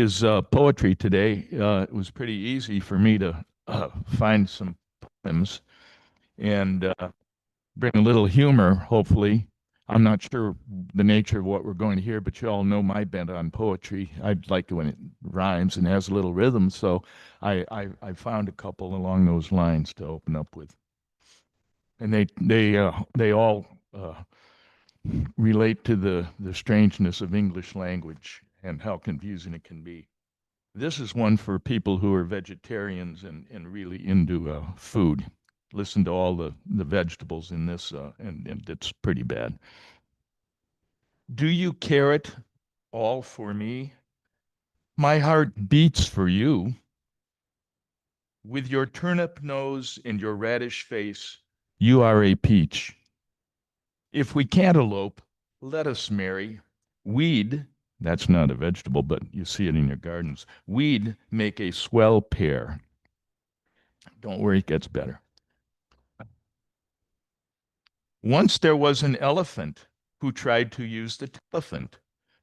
His poetry today. It was pretty easy for me to find some poems and bring a little humor, hopefully. I'm not sure the nature of what we're going to hear, but you all know my bent on poetry. I like it when it rhymes and has a little rhythm, so I found a couple along those lines to open up with, and they all relate to the strangeness of English language and how confusing it can be. This is one for people who are vegetarians and really into food. Listen to all the vegetables in this, and it's pretty bad. Do you carrot all for me? My heart beats for you. With your turnip nose and your radish face, you are a peach. If we cantaloupe, let us marry. Weed, that's not a vegetable, but you see it in your gardens. Weed make a swell pair. Don't worry, it gets better. Once there was an elephant who tried to use the telephone.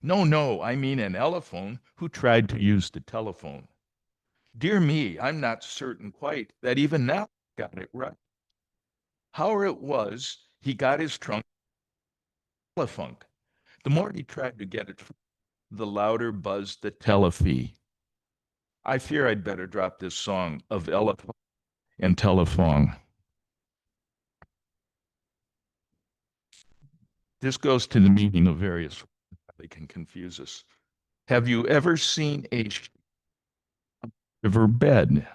No, no, I mean an elephant who tried to use the telephone. Dear me, I'm not certain quite that even now I got it right. However it was, he got his trunk telephone. The more he tried to get it, the louder buzzed the telephone. I fear I'd better drop this song of elephant and telephone. This goes to the meaning of various, they can confuse us. Have you ever seen a river bed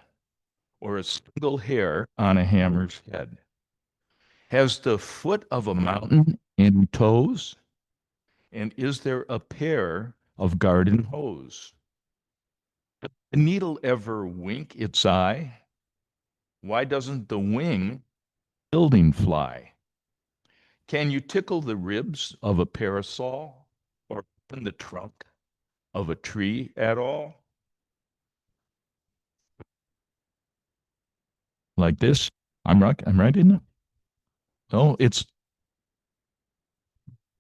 or a single hair on a hammer's head? Has the foot of a mountain any toes? And is there a pair of garden hose? Does the needle ever wink its eye? Why doesn't the wing building fly? Can you tickle the ribs of a parasol or open the trunk of a tree at all? Like this? I'm right in it. Oh, it's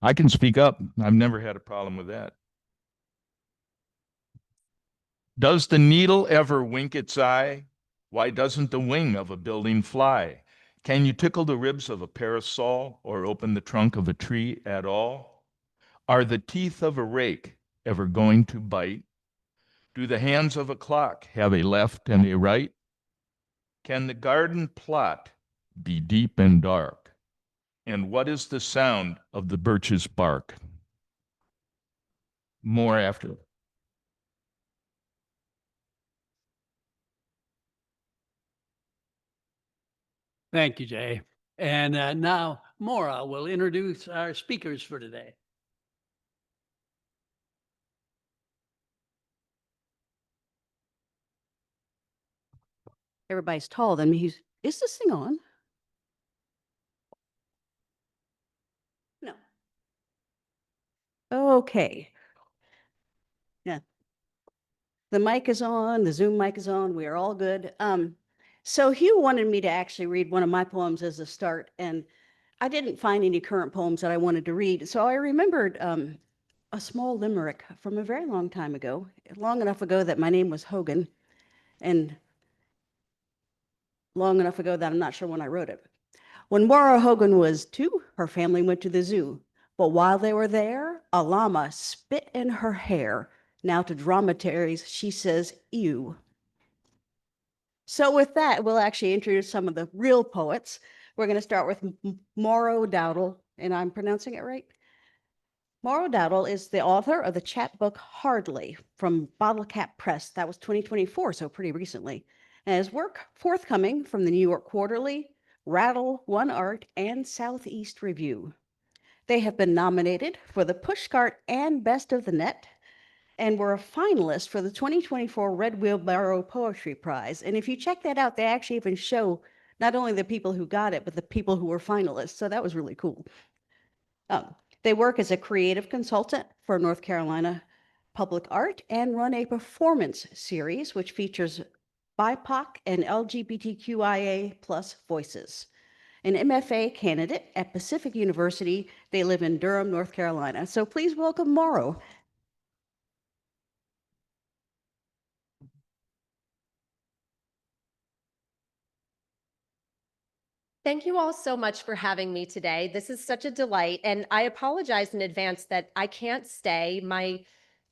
I can speak up. I've never had a problem with that. Does the needle ever wink its eye? Why doesn't the wing of a building fly? Can you tickle the ribs of a parasol or open the trunk of a tree at all? Are the teeth of a rake ever going to bite? Do the hands of a clock have a left and a right? Can the garden plot be deep and dark? And what is the sound of the birch's bark? More after. Thank you, Jay. And now Maura will introduce our speakers for today. Everybody's taller than me. Is this thing on? No. Okay. Yeah. The mic is on, the Zoom mic is on. We are all good. So Hugh wanted me to actually read one of my poems as a start, and I didn't find any current poems that I wanted to read. So I remembered a small limerick from a very long time ago, long enough ago that my name was Hogan, and long enough ago that I'm not sure when I wrote it. When Maura Hogan was 2, her family went to the zoo. But while they were there, a llama spit in her hair. Now to drometaries, she says, ew. So with that, we'll actually introduce some of the real poets. We're going to start with Mauro Dowdle, and I'm pronouncing it right? Mauro Dowdle is the author of the chapbook Hardly from Bottle Cap Press. That was 2024, so pretty recently. And his work forthcoming from the New York Quarterly, Rattle, One Art, and Southeast Review. They have been nominated for the Pushcart and Best of the Net, and were a finalist for the 2024 Red Wheelbarrow Poetry Prize. And if you check that out, they actually even show not only the people who got it, but the people who were finalists. So that was really cool. They work as a creative consultant for North Carolina Public Art and run a performance series which features BIPOC and LGBTQIA plus voices. An MFA candidate at Pacific University. They live in Durham, North Carolina. So please welcome Mauro. Thank you all so much for having me today. This is such a delight, and I apologize in advance that I can't stay. My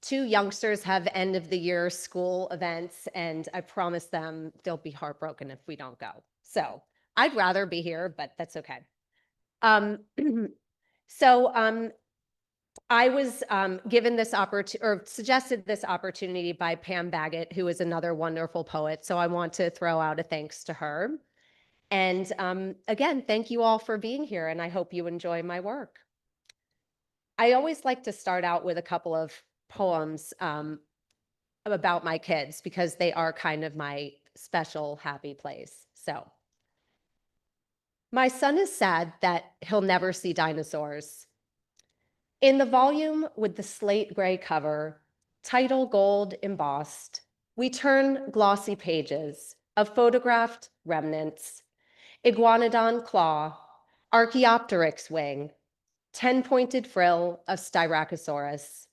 two youngsters have end of the year school events, and I promise them they'll be heartbroken if we don't go. So I'd rather be here, but that's okay. Um, so I was given this opportunity or suggested this opportunity by Pam Baggett, who is another wonderful poet. So I want to throw out a thanks to her. And again, thank you all for being here, and I hope you enjoy my work. I always like to start out with a couple of poems about my kids because they are kind of my special happy place. So, my son is sad that he'll never see dinosaurs. In the volume with the slate gray cover, title gold embossed, we turn glossy pages of photographed remnants. Iguanodon claw, Archaeopteryx wing, 10-pointed frill of Styracosaurus.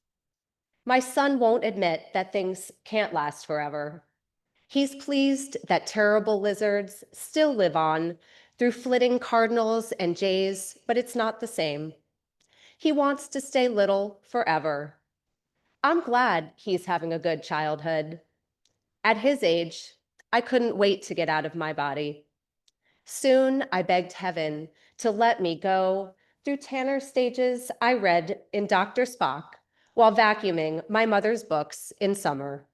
My son won't admit that things can't last forever. He's pleased that terrible lizards still live on through flitting cardinals and jays, but it's not the same. He wants to stay little forever. I'm glad he's having a good childhood. At his age, I couldn't wait to get out of my body. Soon I begged heaven to let me go through Tanner stages I read in Dr. Spock while vacuuming my mother's books in summer.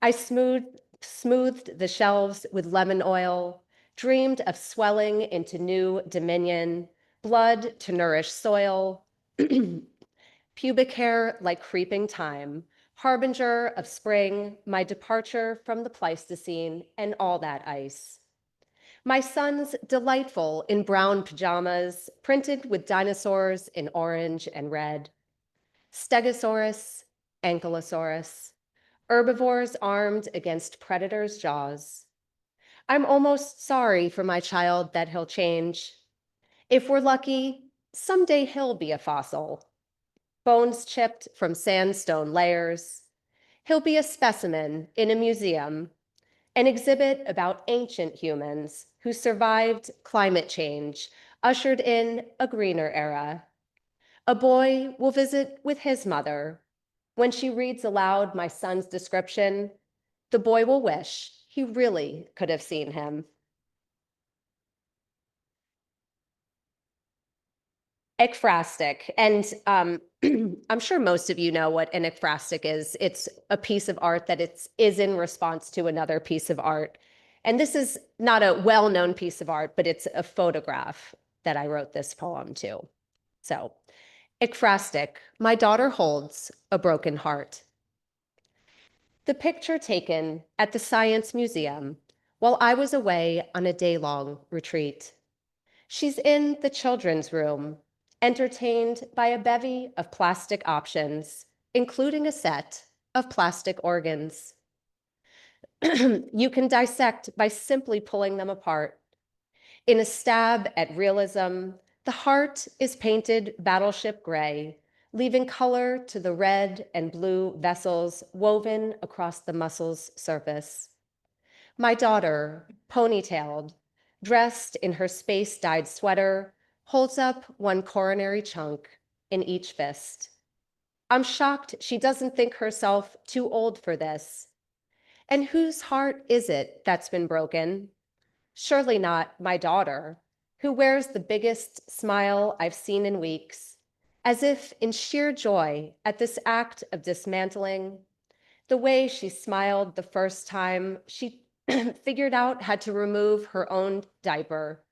I smoothed the shelves with lemon oil, dreamed of swelling into new dominion, blood to nourish soil, pubic hair like creeping time, harbinger of spring, my departure from the Pleistocene and all that ice. My son's delightful in brown pajamas, printed with dinosaurs in orange and red. Stegosaurus, Ankylosaurus, herbivores armed against predators' jaws. I'm almost sorry for my child that he'll change. If we're lucky, someday he'll be a fossil. Bones chipped from sandstone layers. He'll be a specimen in a museum, an exhibit about ancient humans who survived climate change, ushered in a greener era. A boy will visit with his mother. When she reads aloud my son's description, the boy will wish he really could have seen him. Ekphrastic, and I'm sure most of you know what an ekphrastic is. It's a piece of art that is in response to another piece of art. And this is not a well-known piece of art, but it's a photograph that I wrote this poem to. So, ekphrastic, my daughter holds a broken heart. The picture taken at the Science Museum while I was away on a day-long retreat. She's in the children's room, entertained by a bevy of plastic options, including a set of plastic organs. You can dissect by simply pulling them apart. In a stab at realism, the heart is painted battleship gray, leaving color to the red and blue vessels woven across the muscle's surface. My daughter, ponytailed, dressed in her space-dyed sweater, holds up one coronary chunk in each fist. I'm shocked she doesn't think herself too old for this. And whose heart is it that's been broken? Surely not my daughter, who wears the biggest smile I've seen in weeks, as if in sheer joy at this act of dismantling, the way she smiled the first time she figured out how to remove her own diaper,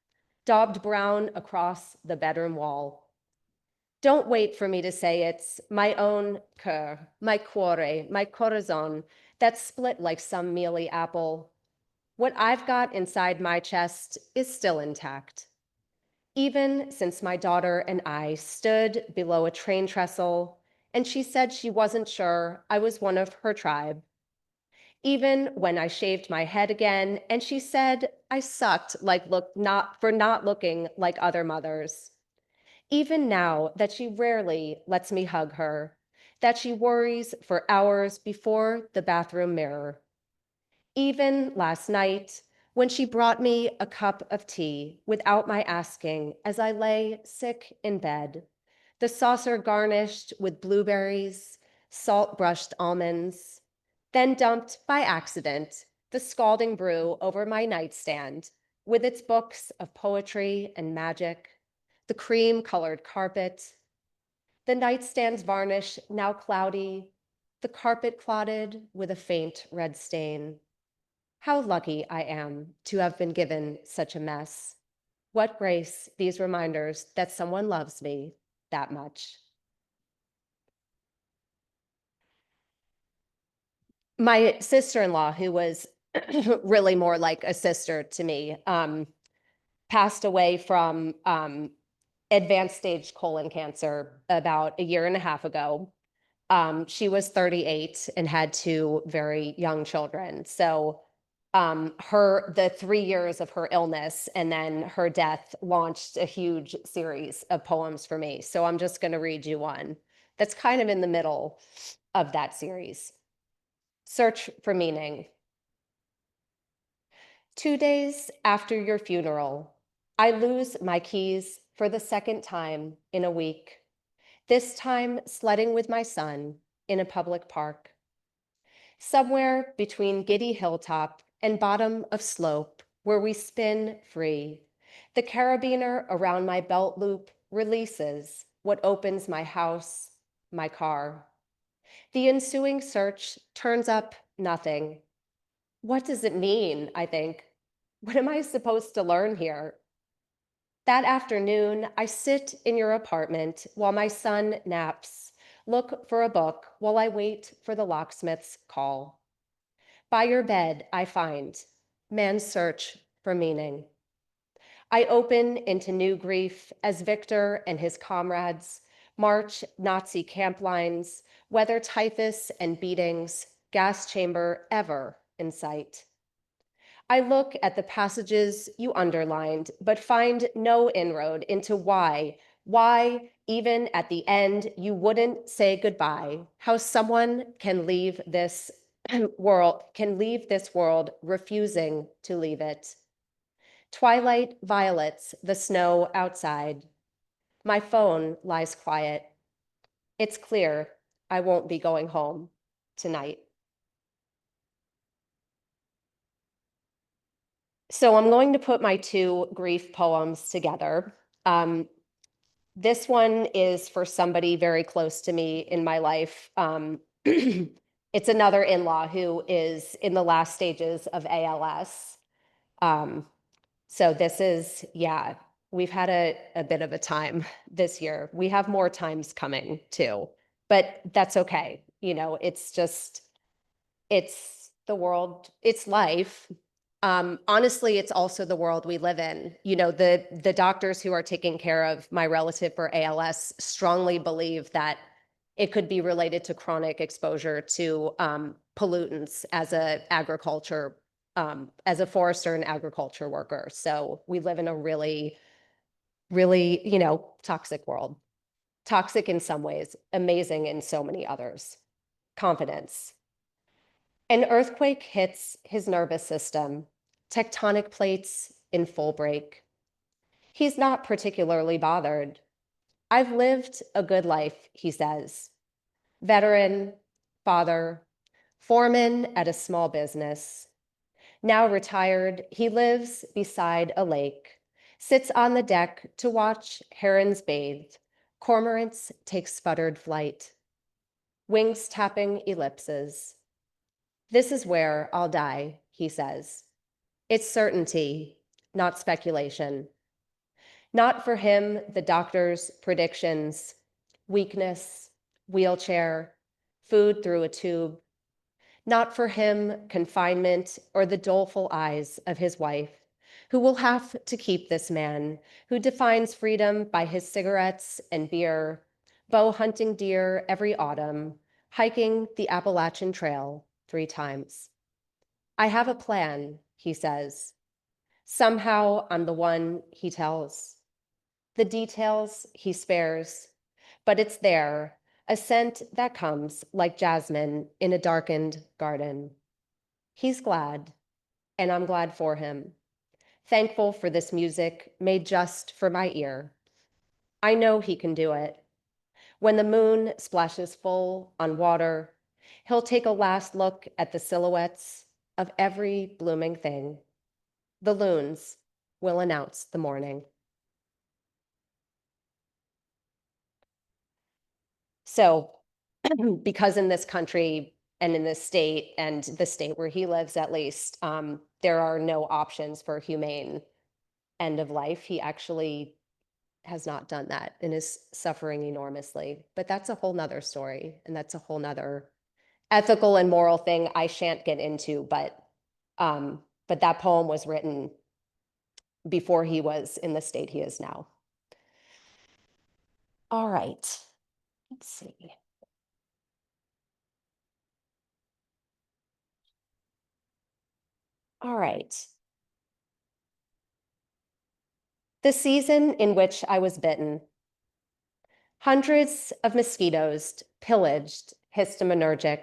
daubed brown across the bedroom wall. Don't wait for me to say it's my own cœur, my cuore, my corazon, that's split like some mealy apple. What I've got inside my chest is still intact. Even since my daughter and I stood below a train trestle and she said she wasn't sure I was one of her tribe. Even when I shaved my head again and she said I sucked for not looking like other mothers. Even now that she rarely lets me hug her, that she worries for hours before the bathroom mirror. Even last night, when she brought me a cup of tea without my asking as I lay sick in bed, the saucer garnished with blueberries, salt-brushed almonds, then dumped by accident the scalding brew over my nightstand with its books of poetry and magic, the cream-colored carpet, the nightstand's varnish now cloudy, the carpet clotted with a faint red stain. How lucky I am to have been given such a mess. What grace these reminders that someone loves me that much. My sister-in-law, who was really more like a sister to me, passed away from advanced stage colon cancer about a year and a half ago. She was 38 and had two very young children. So the 3 years of her illness and then her death launched a huge series of poems for me. So I'm just going to read you one that's kind of in the middle of that series. Search for meaning. 2 days after your funeral, I lose my keys for the second time in a week. This time sledding with my son in a public park. Somewhere between giddy hilltop and bottom of slope where we spin free, the carabiner around my belt loop releases what opens my house, my car. The ensuing search turns up nothing. What does it mean, I think? What am I supposed to learn here? That afternoon, I sit in your apartment while my son naps, look for a book while I wait for the locksmith's call. By your bed, I find man's search for meaning. I open into new grief as Victor and his comrades march Nazi camp lines, weather typhus and beatings, gas chamber ever in sight. I look at the passages you underlined, but find no inroad into why, even at the end, you wouldn't say goodbye, how someone can leave this world refusing to leave it. Twilight violets the snow outside. My phone lies quiet. It's clear I won't be going home tonight. So I'm going to put my two grief poems together. This one is for somebody very close to me in my life. It's another in-law who is in the last stages of ALS. So this is, yeah, we've had a bit of a time this year. We have more times coming too, but that's okay. You know, it's the world, it's life. Honestly, it's also the world we live in. You know, the doctors who are taking care of my relative for ALS strongly believe that it could be related to chronic exposure to pollutants as a forester and agriculture worker. So we live in a really, really, toxic world. Toxic in some ways, amazing in so many others. Confidence. An earthquake hits his nervous system, tectonic plates in full break. He's not particularly bothered. I've lived a good life, he says. Veteran, father, foreman at a small business. Now retired, he lives beside a lake, sits on the deck to watch herons bathe, cormorants take sputtered flight, wings tapping ellipses. This is where I'll die, he says. It's certainty, not speculation. Not for him, the doctor's predictions, weakness, wheelchair, food through a tube. Not for him, confinement or the doleful eyes of his wife, who will have to keep this man, who defines freedom by his cigarettes and beer, bow hunting deer every autumn, hiking the Appalachian Trail 3 times. I have a plan, he says. Somehow I'm the one he tells. The details he spares, but it's there, a scent that comes like jasmine in a darkened garden. He's glad. and I'm glad for him. Thankful for this music made just for my ear. I know he can do it. When the moon splashes full on water, he'll take a last look at the silhouettes of every blooming thing. The loons will announce the morning. So, because in this country and in this state, and the state where he lives at least, there are no options for humane end of life, he actually has not done that and is suffering enormously. But that's a whole nother story, and that's a whole nother ethical and moral thing I shan't get into, but that poem was written before he was in the state he is now. All right, let's see. All right. The season in which I was bitten. Hundreds of mosquitoes pillaged histaminergic.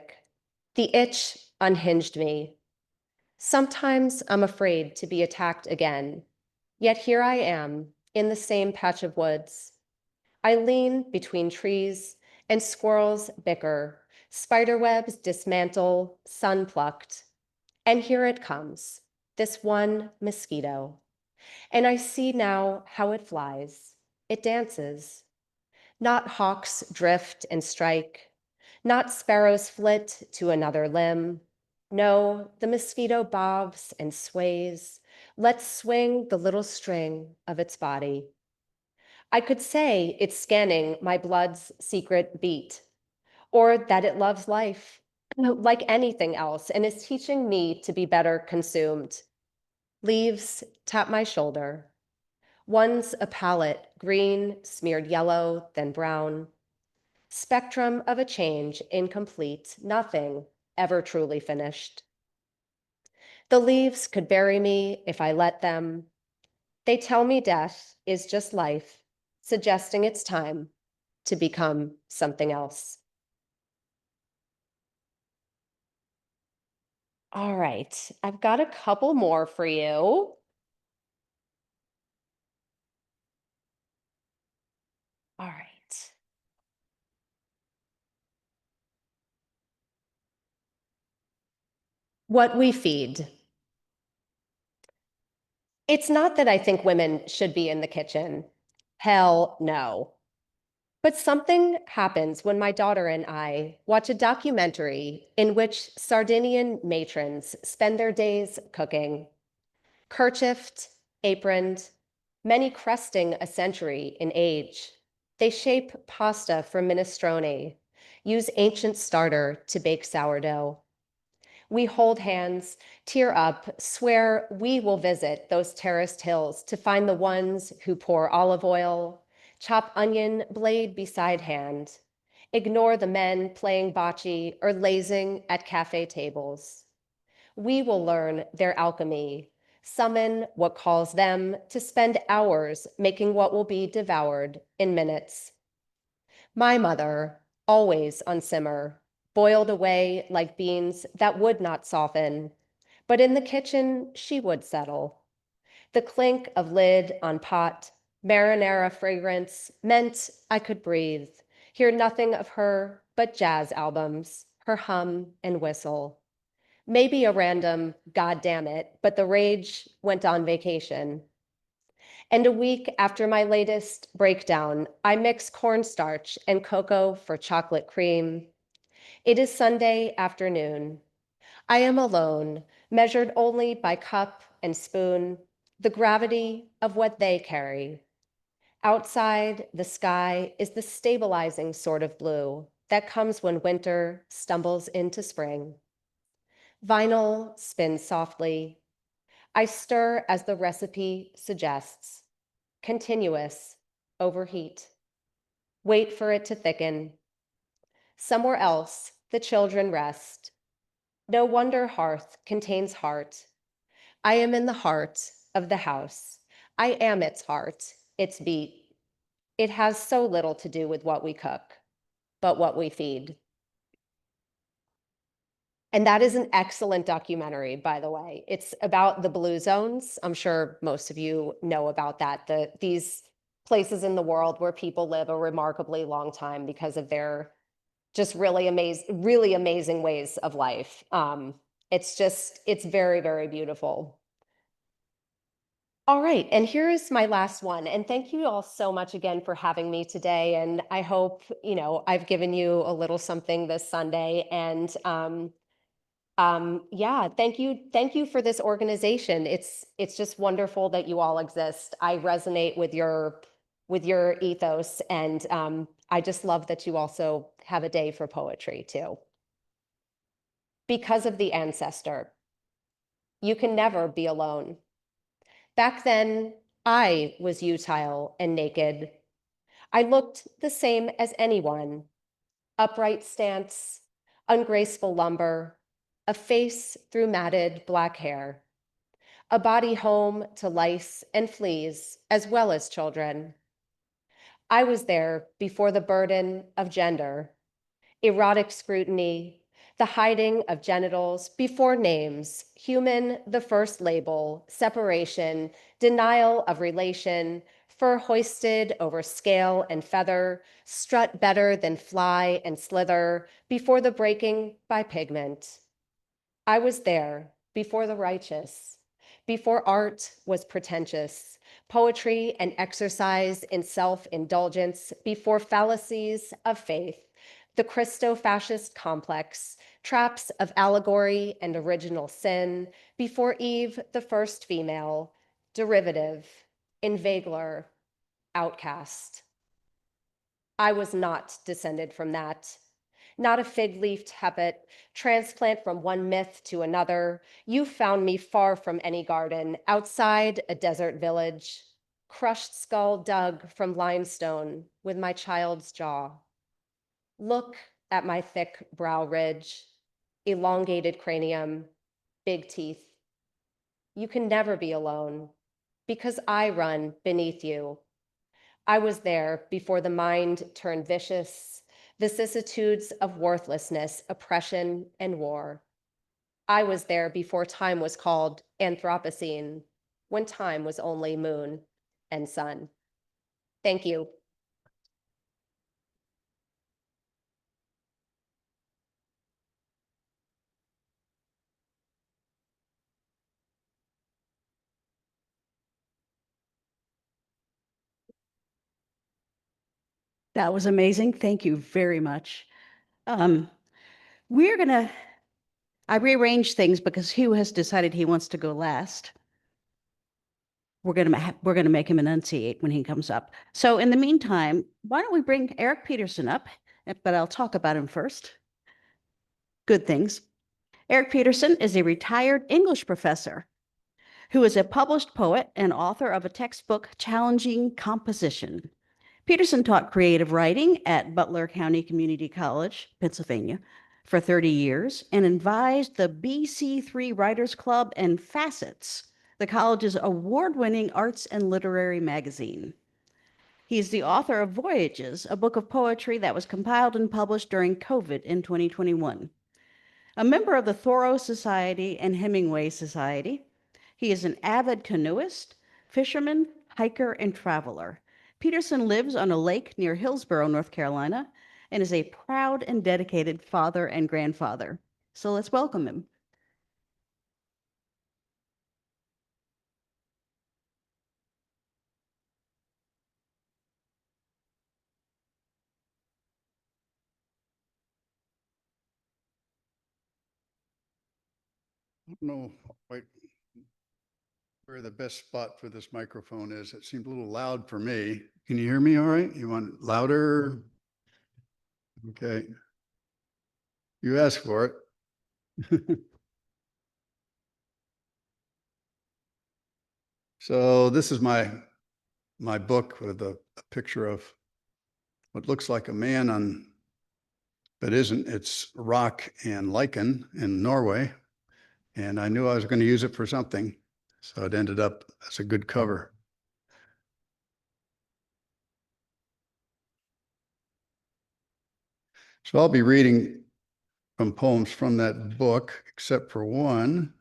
The itch unhinged me. Sometimes I'm afraid to be attacked again, yet here I am in the same patch of woods. I lean between trees and squirrels bicker, spiderwebs dismantle, sun plucked. And here it comes, this one mosquito. And I see now how it flies. It dances. Not hawks drift and strike, not sparrows flit to another limb. No, the mosquito bobs and sways, lets swing the little string of its body. I could say it's scanning my blood's secret beat, or that it loves life like anything else and is teaching me to be better consumed. Leaves tap my shoulder. One's a palette, green, smeared yellow, then brown. Spectrum of a change incomplete, nothing ever truly finished. The leaves could bury me if I let them. They tell me death is just life, suggesting it's time to become something else. All right, I've got a couple more for you. All right. What we feed. It's not that I think women should be in the kitchen. Hell no. But something happens when my daughter and I watch a documentary in which Sardinian matrons spend their days cooking. Kerchiefed, aproned, many cresting a century in age. They shape pasta for minestrone, use ancient starter to bake sourdough. We hold hands, tear up, swear we will visit those terraced hills to find the ones who pour olive oil, chop onion blade beside hand, ignore the men playing bocce or lazing at cafe tables. We will learn their alchemy, summon what calls them to spend hours making what will be devoured in minutes. My mother, always on simmer, boiled away like beans that would not soften, but in the kitchen she would settle. The clink of lid on pot, marinara fragrance meant I could breathe, hear nothing of her but jazz albums, her hum and whistle. Maybe a random, God damn it, but the rage went on vacation. And a week after my latest breakdown, I mix cornstarch and cocoa for chocolate cream. It is Sunday afternoon. I am alone, measured only by cup and spoon, the gravity of what they carry. Outside, the sky is the stabilizing sort of blue that comes when winter stumbles into spring. Vinyl spins softly. I stir as the recipe suggests. Continuous, overheat. Wait for it to thicken. Somewhere else, the children rest. No wonder hearth contains heart. I am in the heart of the house. I am its heart, its beat. It has so little to do with what we cook, but what we feed. And that is an excellent documentary, by the way. It's about the blue zones. I'm sure most of you know about that. These places in the world where people live a remarkably long time because of their just really amazing ways of life. It's very, very beautiful. All right, and here is my last one. And thank you all so much again for having me today. And I hope, I've given you a little something this Sunday. And yeah, thank you for this organization. It's just wonderful that you all exist. I resonate with your ethos, and I just love that you also have a day for poetry too. Because of the ancestor, you can never be alone. Back then, I was utile and naked. I looked the same as anyone. Upright stance, ungraceful lumber, a face through matted black hair, a body home to lice and fleas, as well as children. I was there before the burden of gender, erotic scrutiny, the hiding of genitals before names, human, the first label, separation, denial of relation, fur hoisted over scale and feather, strut better than fly and slither, before the breaking by pigment. I was there before the righteous, before art was pretentious, poetry and exercise in self-indulgence, before fallacies of faith, the Christo-fascist complex, traps of allegory and original sin, before Eve, the first female, derivative, inveigler, outcast. I was not descended from that. Not a fig-leafed hepat, transplant from one myth to another. You found me far from any garden, outside a desert village, crushed skull dug from limestone with my child's jaw. Look at my thick brow ridge, elongated cranium, big teeth. You can never be alone because I run beneath you. I was there before the mind turned vicious, vicissitudes of worthlessness, oppression, and war. I was there before time was called Anthropocene, when time was only moon and sun. Thank you. That was amazing. Thank you very much. We're gonna, I rearranged things because Hugh has decided he wants to go last. We're gonna make him enunciate when he comes up. So in the meantime, why don't we bring Eric Peterson up? But I'll talk about him first. Good things. Eric Peterson is a retired English professor who is a published poet and author of a textbook challenging composition. Peterson taught creative writing at Butler County Community College, Pennsylvania, for 30 years and advised the BC3 Writers Club and Facets, the college's award-winning arts and literary magazine. He's the author of Voyages, a book of poetry that was compiled and published during COVID in 2021. A member of the Thoreau Society and Hemingway Society, he is an avid canoeist, fisherman, hiker, and traveler. Peterson lives on a lake near Hillsborough, North Carolina, and is a proud and dedicated father and grandfather. So let's welcome him. I don't know quite where the best spot for this microphone is. It seemed a little loud for me. Can you hear me all right? You want it louder? Okay. You asked for it. So this is my book with a picture of what looks like a man on, but isn't. It's rock and lichen in Norway. And I knew I was going to use it for something. So it ended up as a good cover. So I'll be reading from poems from that book, except for one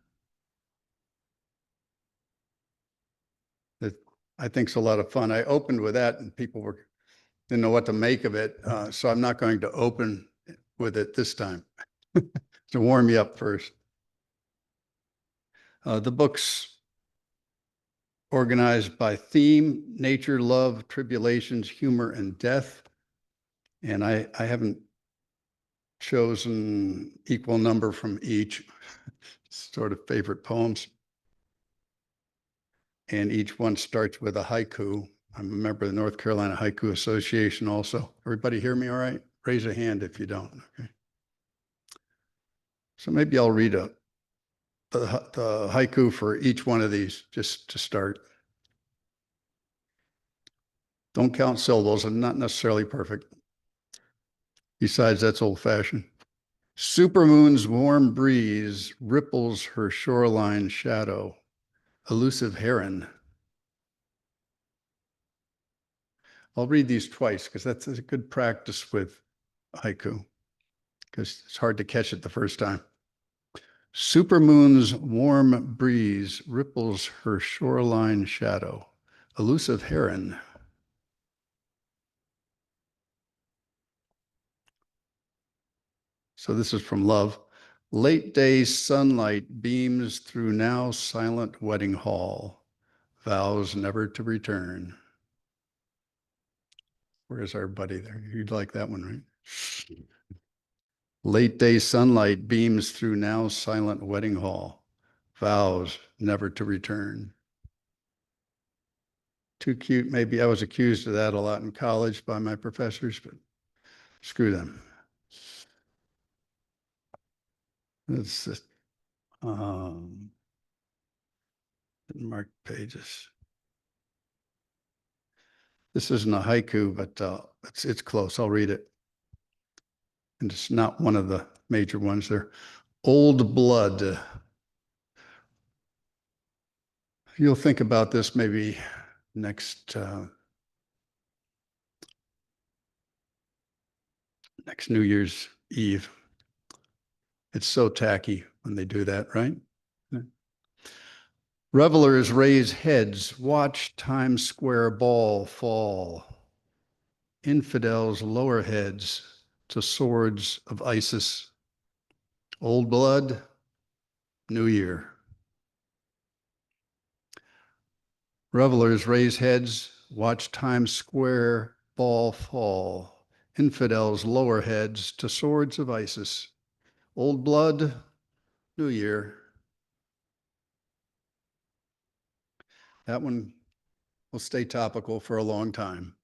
that I think's a lot of fun. I opened with that and people didn't know what to make of it. So I'm not going to open with it this time to warm you up first. The book's organized by theme: nature, love, tribulations, humor, and death. And I haven't chosen equal number from each, sort of favorite poems. And each one starts with a haiku. I'm a member of the North Carolina Haiku Association also. Everybody hear me all right? Raise a hand if you don't. Okay. So maybe I'll read the haiku for each one of these just to start. Don't count syllables, and not necessarily perfect. Besides, that's old-fashioned. Supermoon's warm breeze ripples her shoreline shadow, elusive heron. I'll read these twice because that's a good practice with haiku, because it's hard to catch it the first time. Supermoon's warm breeze ripples her shoreline shadow, elusive heron. So this is from Love. Late day sunlight beams through now silent wedding hall, vows never to return. Where's our buddy there? You'd like that one, right? Late day sunlight beams through now silent wedding hall, vows never to return. Too cute. Maybe I was accused of that a lot in college by my professors, but screw them. It's just, marked pages. This isn't a haiku, but it's close. I'll read it. And it's not one of the major ones there. Old blood. You'll think about this maybe next New Year's Eve. It's so tacky when they do that, right? Revelers raise heads, watch Times Square ball fall. Infidels lower heads to swords of ISIS. Old blood, New Year. Revelers raise heads, watch Times Square ball fall. Infidels lower heads to swords of ISIS. Old blood, New Year. That one will stay topical for a long time.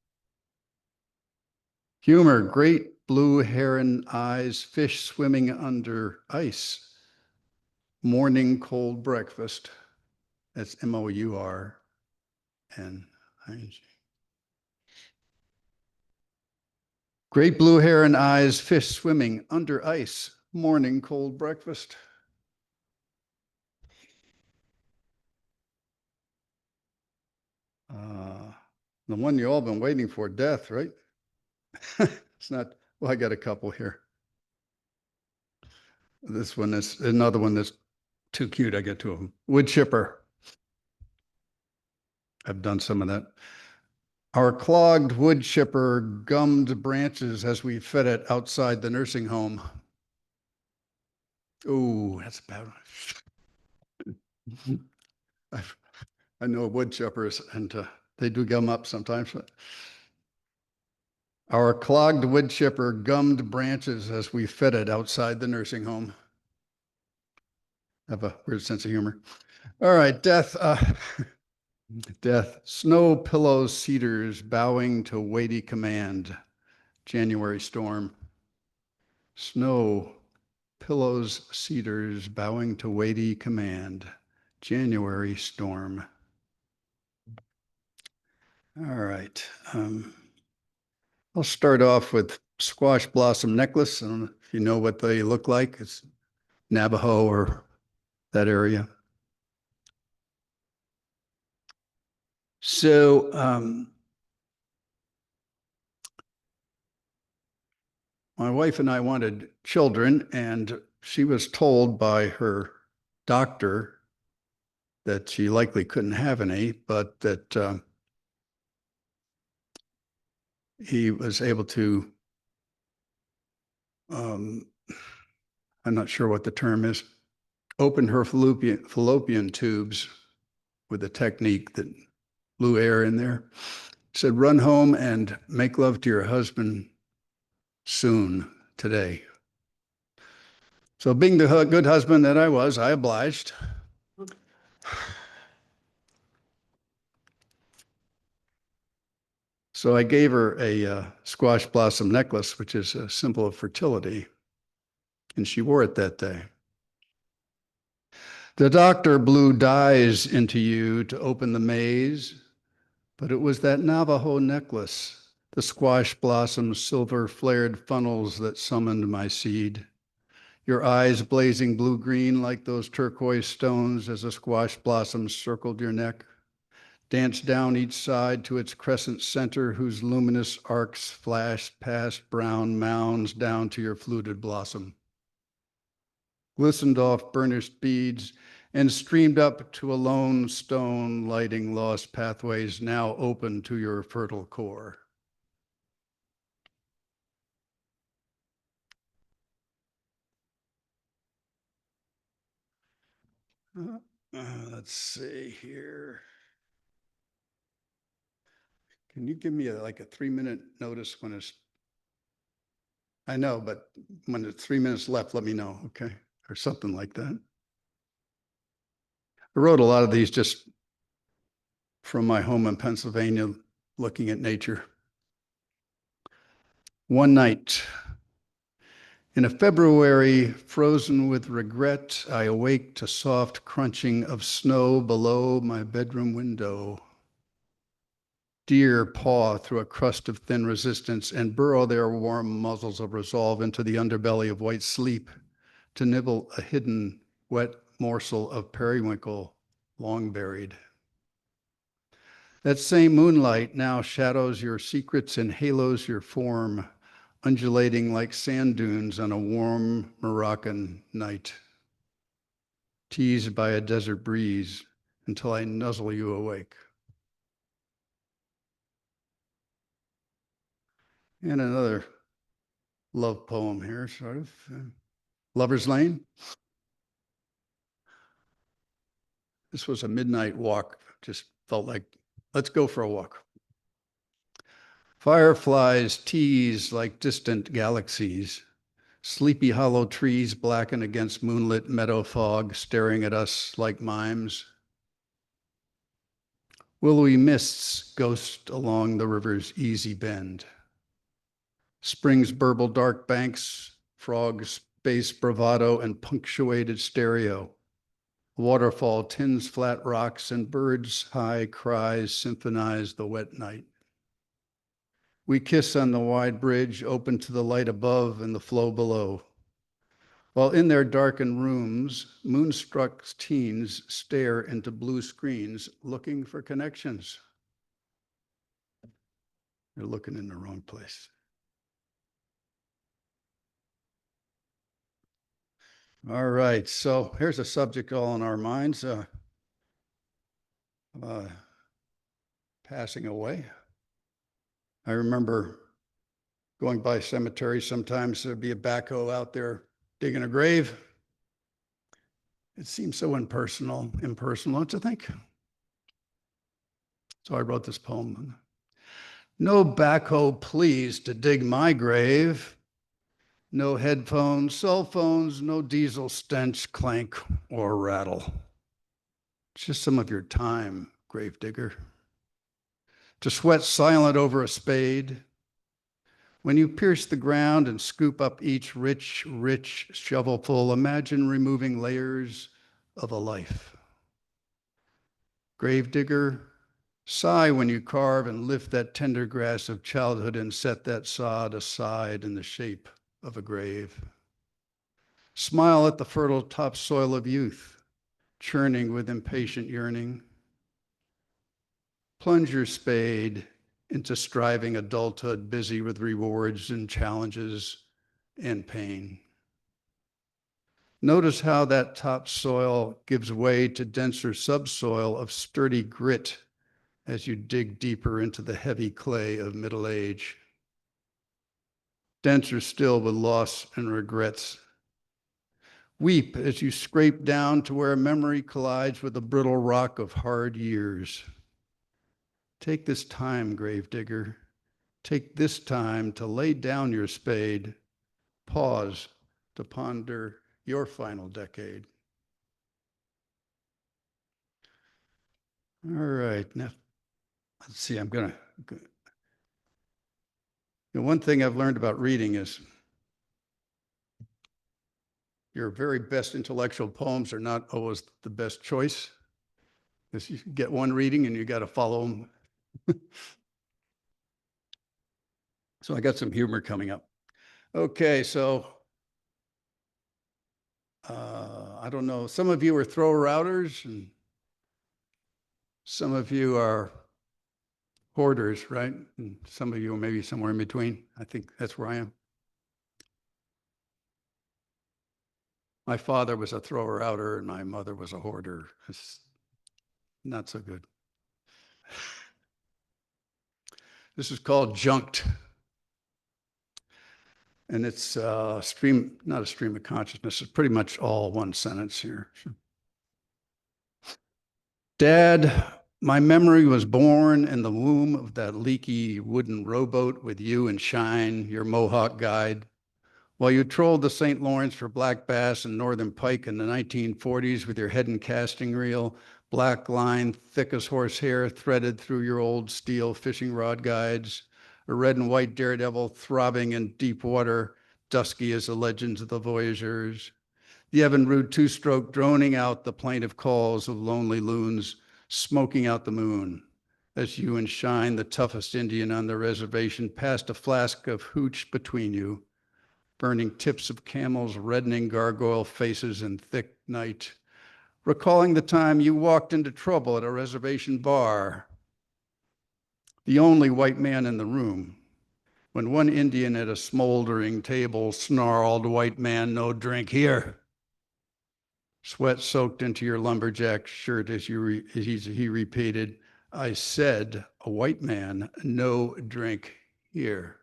Humor, great blue heron eyes, fish swimming under ice. Morning cold breakfast. That's MOURNING. Great blue heron eyes, fish swimming under ice. Morning cold breakfast. The one you all been waiting for, death, right? It's not, well, I got a couple here. This one is another one that's too cute. I get two of them. Wood chipper. I've done some of that. Our clogged wood chipper gummed branches as we fed it outside the nursing home. Oh, that's a bad one. I know wood chippers, and they do gum up sometimes. But our clogged wood chipper gummed branches as we fed it outside the nursing home. I have a weird sense of humor. All right, death. Death. Snow pillows, cedars, bowing to weighty command. January storm. Snow pillows, cedars, bowing to weighty command. January storm. All right. I'll start off with squash blossom necklace. I don't know if you know what they look like. It's Navajo or that area. So my wife and I wanted children, and she was told by her doctor that she likely couldn't have any, but that he was able to, I'm not sure what the term is, open her fallopian tubes with a technique that blew air in there. Said, run home and make love to your husband soon, today. So being the good husband that I was, I obliged. So I gave her a squash blossom necklace, which is a symbol of fertility, and she wore it that day. The doctor blew dyes into you to open the maze, but it was that Navajo necklace, the squash blossom silver flared funnels that summoned my seed. Your eyes blazing blue-green like those turquoise stones as a squash blossom circled your neck, danced down each side to its crescent center whose luminous arcs flashed past brown mounds down to your fluted blossom, glistened off burnished beads, and streamed up to a lone stone lighting lost pathways now open to your fertile core. Let's see here. Can you give me like a 3-minute notice when it's, I know, but when it's 3 minutes left, let me know, okay? Or something like that. I wrote a lot of these just from my home in Pennsylvania, looking at nature. One night, in a February frozen with regret, I awake to soft crunching of snow below my bedroom window. Deer paw through a crust of thin resistance and burrow their warm muzzles of resolve into the underbelly of white sleep to nibble a hidden, wet morsel of periwinkle long buried. That same moonlight now shadows your secrets and halos your form, undulating like sand dunes on a warm Moroccan night, teased by a desert breeze until I nuzzle you awake. And another love poem here, sort of. Lover's Lane. This was a midnight walk, just felt like, let's go for a walk. Fireflies tease like distant galaxies. Sleepy hollow trees blacken against moonlit meadow fog, staring at us like mimes. Willowy mists ghost along the river's easy bend. Springs burble dark banks, frogs bass bravado and punctuated stereo. Waterfall tins flat rocks and birds' high cries symphonize the wet night. We kiss on the wide bridge open to the light above and the flow below. While in their darkened rooms, moonstruck teens stare into blue screens looking for connections. They're looking in the wrong place. All right, so here's a subject all in our minds, passing away. I remember going by cemeteries, sometimes there'd be a backhoe out there digging a grave. It seems so impersonal, don't you think? So I wrote this poem. No backhoe, please, to dig my grave. No headphones, cell phones, no diesel stench, clank, or rattle. Just some of your time, gravedigger. To sweat silent over a spade. When you pierce the ground and scoop up each rich, rich shovelful, imagine removing layers of a life. Gravedigger, sigh when you carve and lift that tender grass of childhood and set that sod aside in the shape of a grave. Smile at the fertile topsoil of youth, churning with impatient yearning. Plunge your spade into striving adulthood, busy with rewards and challenges, and pain. Notice how that topsoil gives way to denser subsoil of sturdy grit as you dig deeper into the heavy clay of middle age. Denser still with loss and regrets. Weep as you scrape down to where memory collides with the brittle rock of hard years. Take this time, gravedigger. Take this time to lay down your spade. Pause to ponder your final decade. All right, now, let's see, one thing I've learned about reading is your very best intellectual poems are not always the best choice. Because you get one reading and you got to follow them. So I got some humor coming up. Okay, so I don't know. Some of you are thrower outers and some of you are hoarders, right? And some of you are maybe somewhere in between. I think that's where I am. My father was a thrower outer and my mother was a hoarder. It's not so good. This is called Junked. And it's not a stream of consciousness. It's pretty much all one sentence here. Dad, my memory was born in the womb of that leaky wooden rowboat with you and Shine, your Mohawk guide. While you trolled the St. Lawrence for black bass and northern pike in the 1940s with your head and casting reel, black line, thick as horsehair, threaded through your old steel fishing rod guides, a red and white daredevil throbbing in deep water, dusky as the legends of the voyageurs. The Evinrude two-stroke droning out the plaintive calls of lonely loons, smoking out the moon, as you and Shine, the toughest Indian on the reservation, passed a flask of hooch between you, burning tips of camels, reddening gargoyle faces in thick night, recalling the time you walked into trouble at a reservation bar, the only white man in the room, when one Indian at a smoldering table snarled, "White man, no drink here." Sweat soaked into your lumberjack shirt as he repeated, "I said, a white man, no drink here."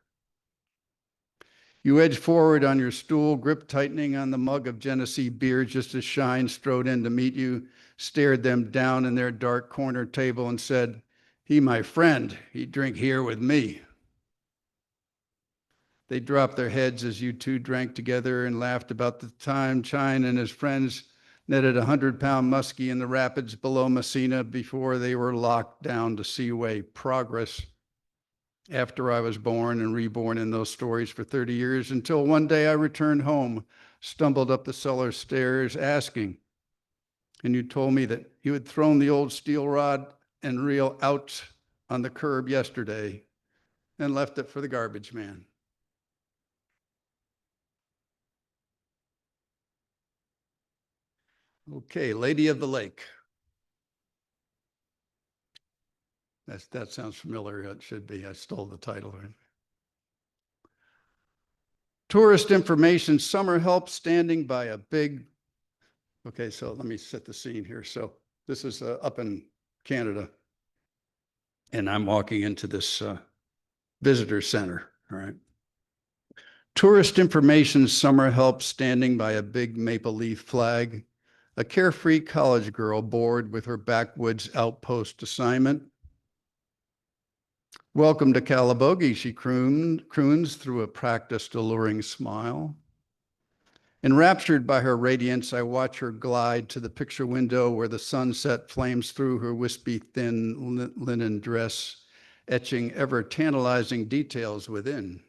You edged forward on your stool, grip tightening on the mug of Genesee beer just as Shine strode in to meet you, stared them down in their dark corner table and said, "He my friend, he'd drink here with me." They dropped their heads as you two drank together and laughed about the time Shine and his friends netted a 100-pound muskie in the rapids below Messina before they were locked down to Seaway Progress. After I was born and reborn in those stories for 30 years, until one day I returned home, stumbled up the cellar stairs asking, and you told me that you had thrown the old steel rod and reel out on the curb yesterday and left it for the garbage man. Okay, Lady of the Lake. That sounds familiar. It should be. I stole the title. Right? Tourist information, summer help standing by a big. Okay, so let me set the scene here. So this is up in Canada, and I'm walking into this visitor center. All right. Tourist information, summer help standing by a big maple leaf flag. A carefree college girl bored with her backwoods outpost assignment. "Welcome to Calabogie," she croons through a practiced, alluring smile. Enraptured by her radiance, I watch her glide to the picture window where the sunset flames through her wispy, thin linen dress, etching ever tantalizing details within.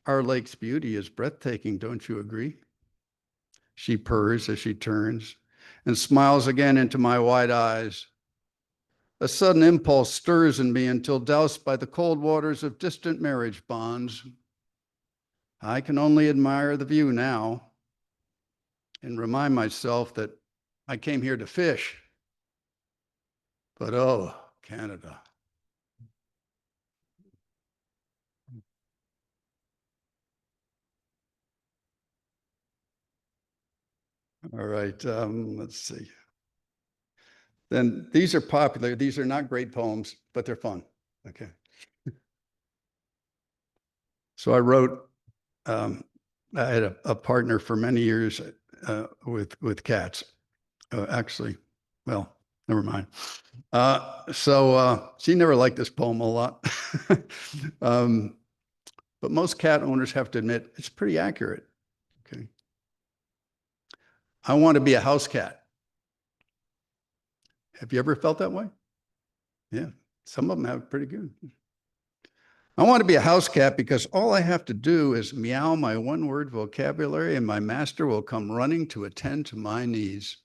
Our lake's beauty is breathtaking, don't you agree? She purrs as she turns and smiles again into my wide eyes. A sudden impulse stirs in me until doused by the cold waters of distant marriage bonds. I can only admire the view now and remind myself that I came here to fish. But oh, Canada. All right, let's see. Then these are popular. These are not great poems, but they're fun. Okay. So I wrote, I had a partner for many years with cats. Actually, well, never mind. So she never liked this poem a lot. But most cat owners have to admit it's pretty accurate. Okay. I want to be a house cat. Have you ever felt that way? Yeah, some of them have pretty good. I want to be a house cat because all I have to do is meow my one-word vocabulary and my master will come running to attend to my needs.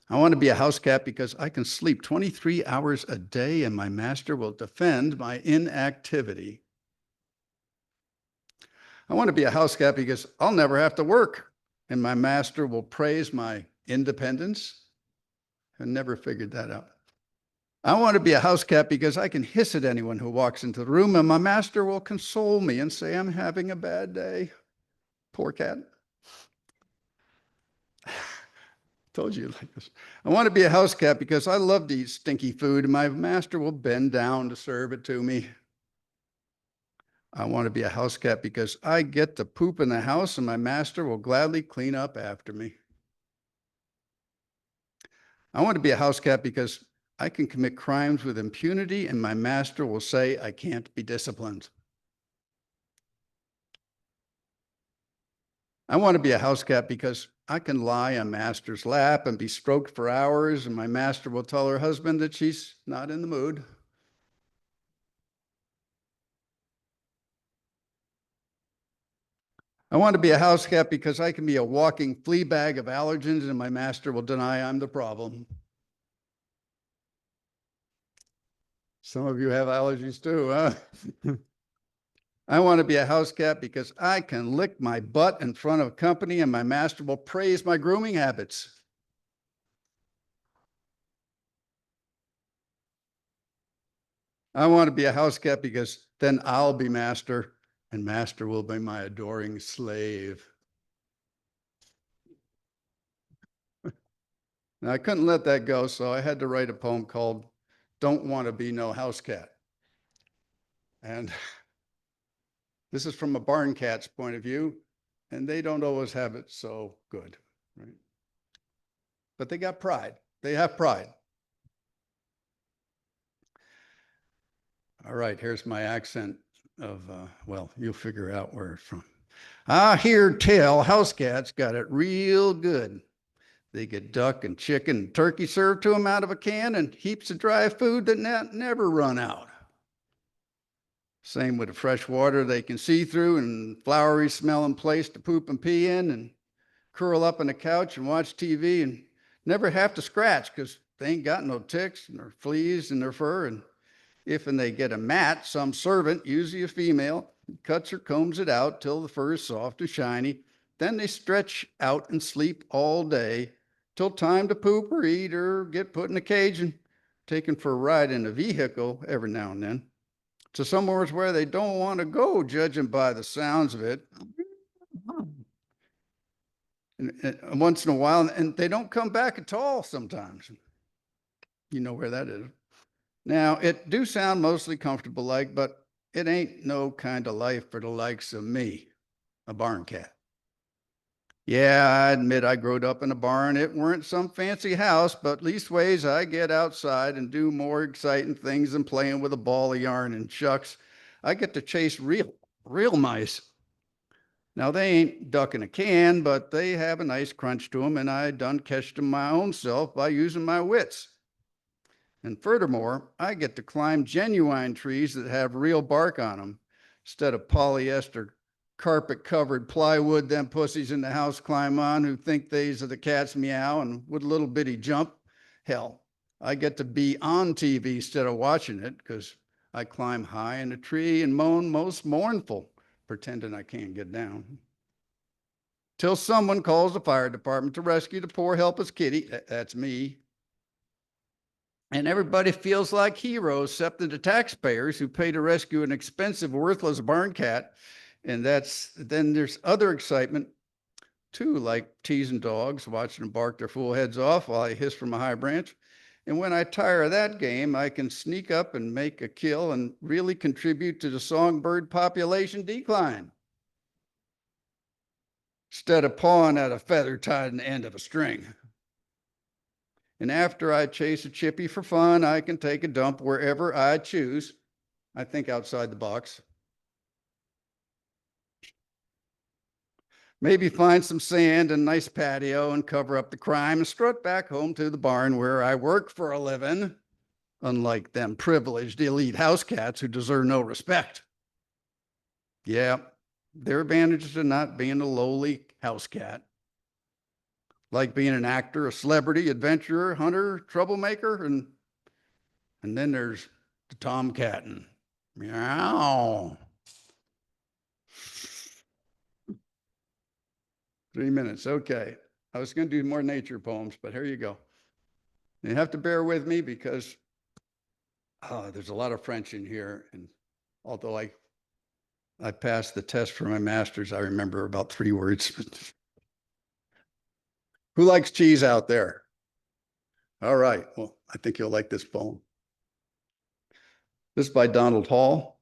I want to be a house cat because I can sleep 23 hours a day and my master will defend my inactivity. I want to be a house cat because I'll never have to work and my master will praise my independence. I never figured that out. I want to be a house cat because I can hiss at anyone who walks into the room and my master will console me and say, I'm having a bad day. Poor cat. Told you like this. I want to be a house cat because I love to eat stinky food and my master will bend down to serve it to me. I want to be a house cat because I get to poop in the house and my master will gladly clean up after me. I want to be a house cat because I can commit crimes with impunity and my master will say I can't be disciplined. I want to be a house cat because I can lie on master's lap and be stroked for hours and my master will tell her husband that she's not in the mood. I want to be a house cat because I can be a walking flea bag of allergens and my master will deny I'm the problem. Some of you have allergies too, huh? I want to be a house cat because I can lick my butt in front of company and my master will praise my grooming habits. I want to be a house cat because then I'll be master and master will be my adoring slave. Now, I couldn't let that go, so I had to write a poem called Don't Want to Be No House Cat. And this is from a barn cat's point of view, and they don't always have it so good, right? But they got pride. They have pride. All right, here's my accent of, well, you'll figure out where it's from. I hear tell house cats got it real good. They get duck and chicken and turkey served to them out of a can and heaps of dry food that never run out. Same with the fresh water they can see through and flowery smelling place to poop and pee in and curl up on the couch and watch TV and never have to scratch because they ain't got no ticks nor fleas in their fur. And if and they get a mat, some servant, usually a female, cuts or combs it out till the fur is soft and shiny. Then they stretch out and sleep all day till time to poop or eat or get put in a cage and taken for a ride in a vehicle every now and then to somewhere where they don't want to go, judging by the sounds of it. And once in a while, and they don't come back at all sometimes. You know where that is. Now, it do sound mostly comfortable like, but it ain't no kind of life for the likes of me, a barn cat. Yeah, I admit I growed up in a barn. It weren't some fancy house, but leastways I get outside and do more exciting things than playing with a ball of yarn and shucks. I get to chase real mice. Now, they ain't duck in a can, but they have a nice crunch to them, and I done catched them my own self by using my wits. And furthermore, I get to climb genuine trees that have real bark on them instead of polyester carpet-covered plywood them pussies in the house climb on who think they's are the cat's meow and with a little bitty jump. Hell, I get to be on TV instead of watching it because I climb high in a tree and moan most mournful, pretending I can't get down. Till someone calls the fire department to rescue the poor helpless kitty. That's me. And everybody feels like heroes, except the taxpayers who pay to rescue an expensive, worthless barn cat. And then there's other excitement too, like teasing dogs, watching them bark their fool heads off while I hiss from a high branch. And when I tire of that game, I can sneak up and make a kill and really contribute to the songbird population decline. Instead of pawing at a feather tied in the end of a string. And after I chase a chippy for fun, I can take a dump wherever I choose. I think outside the box. Maybe find some sand and nice patio and cover up the crime and strut back home to the barn where I work for a living, unlike them privileged elite house cats who deserve no respect. Yeah, there are advantages to not being a lowly house cat. Like being an actor, a celebrity, adventurer, hunter, troublemaker, and then there's the tomcatting. Meow. 3 minutes, okay. I was going to do more nature poems, but here you go. You have to bear with me because there's a lot of French in here, and although I passed the test for my master's, I remember about 3 words. Who likes cheese out there? All right, well, I think you'll like this poem. This is by Donald Hall.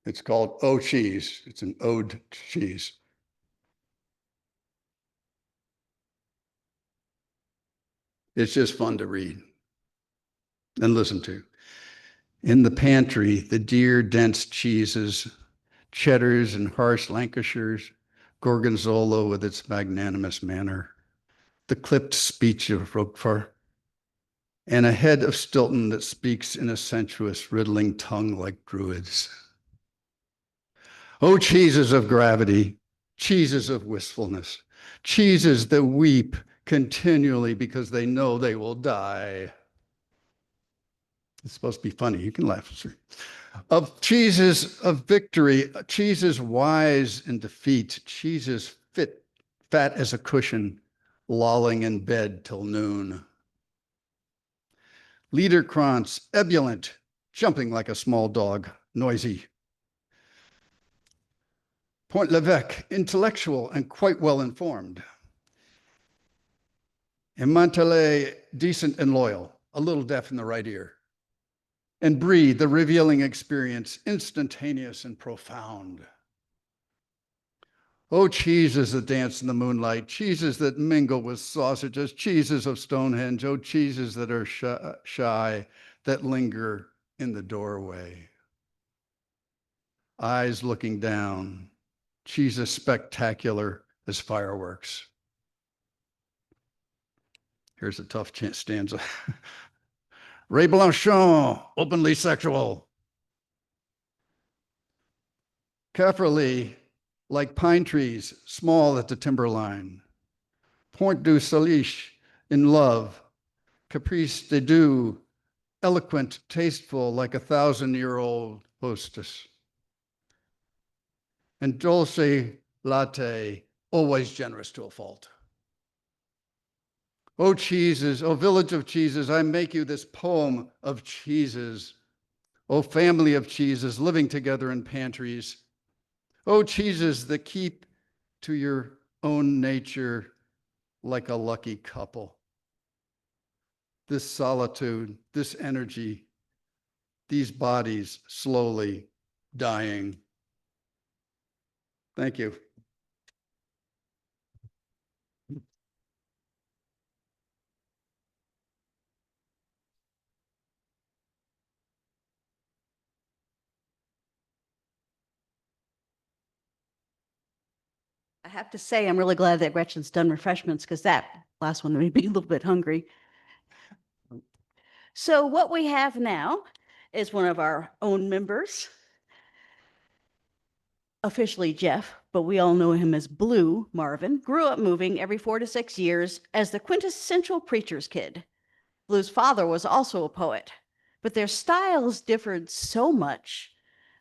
It's called Oh Cheese. It's an ode to cheese. It's just fun to read and listen to. In the pantry, the dear dense cheeses, cheddars and harsh Lancashires, Gorgonzola with its magnanimous manner, the clipped speech of Roquefort, and a head of Stilton that speaks in a sensuous, riddling tongue like druids. Oh, cheeses of gravity, cheeses of wistfulness, cheeses that weep continually because they know they will die. It's supposed to be funny. You can laugh. Of cheeses of victory, cheeses wise in defeat, cheeses fat as a cushion, lolling in bed till noon. Liederkranz, ebullient, jumping like a small dog, noisy. Point Levesque, intellectual and quite well informed. And Montalais, decent and loyal, a little deaf in the right ear. And Brie, the revealing experience, instantaneous and profound. Oh, cheeses that dance in the moonlight, cheeses that mingle with sausages, cheeses of Stonehenge, oh, cheeses that are shy, that linger in the doorway. Eyes looking down, cheeses spectacular as fireworks. Here's a tough stanza. Ray Blanchon, openly sexual. Caffrey, like pine trees, small at the timberline. Point du Salish, in love. Caprice de Dieu, eloquent, tasteful, like a 1,000-year-old hostess. And Dulce Latte, always generous to a fault. Oh, cheeses, oh, village of cheeses, I make you this poem of cheeses. Oh, family of cheeses living together in pantries. Oh, cheeses that keep to your own nature like a lucky couple. This solitude, this energy, these bodies slowly dying. Thank you. I have to say, I'm really glad that Gretchen's done refreshments because that last one made me a little bit hungry. So what we have now is one of our own members, officially Jeff, but we all know him as Blue Marvin, grew up moving every 4 to 6 years as the quintessential preacher's kid. Blue's father was also a poet, but their styles differed so much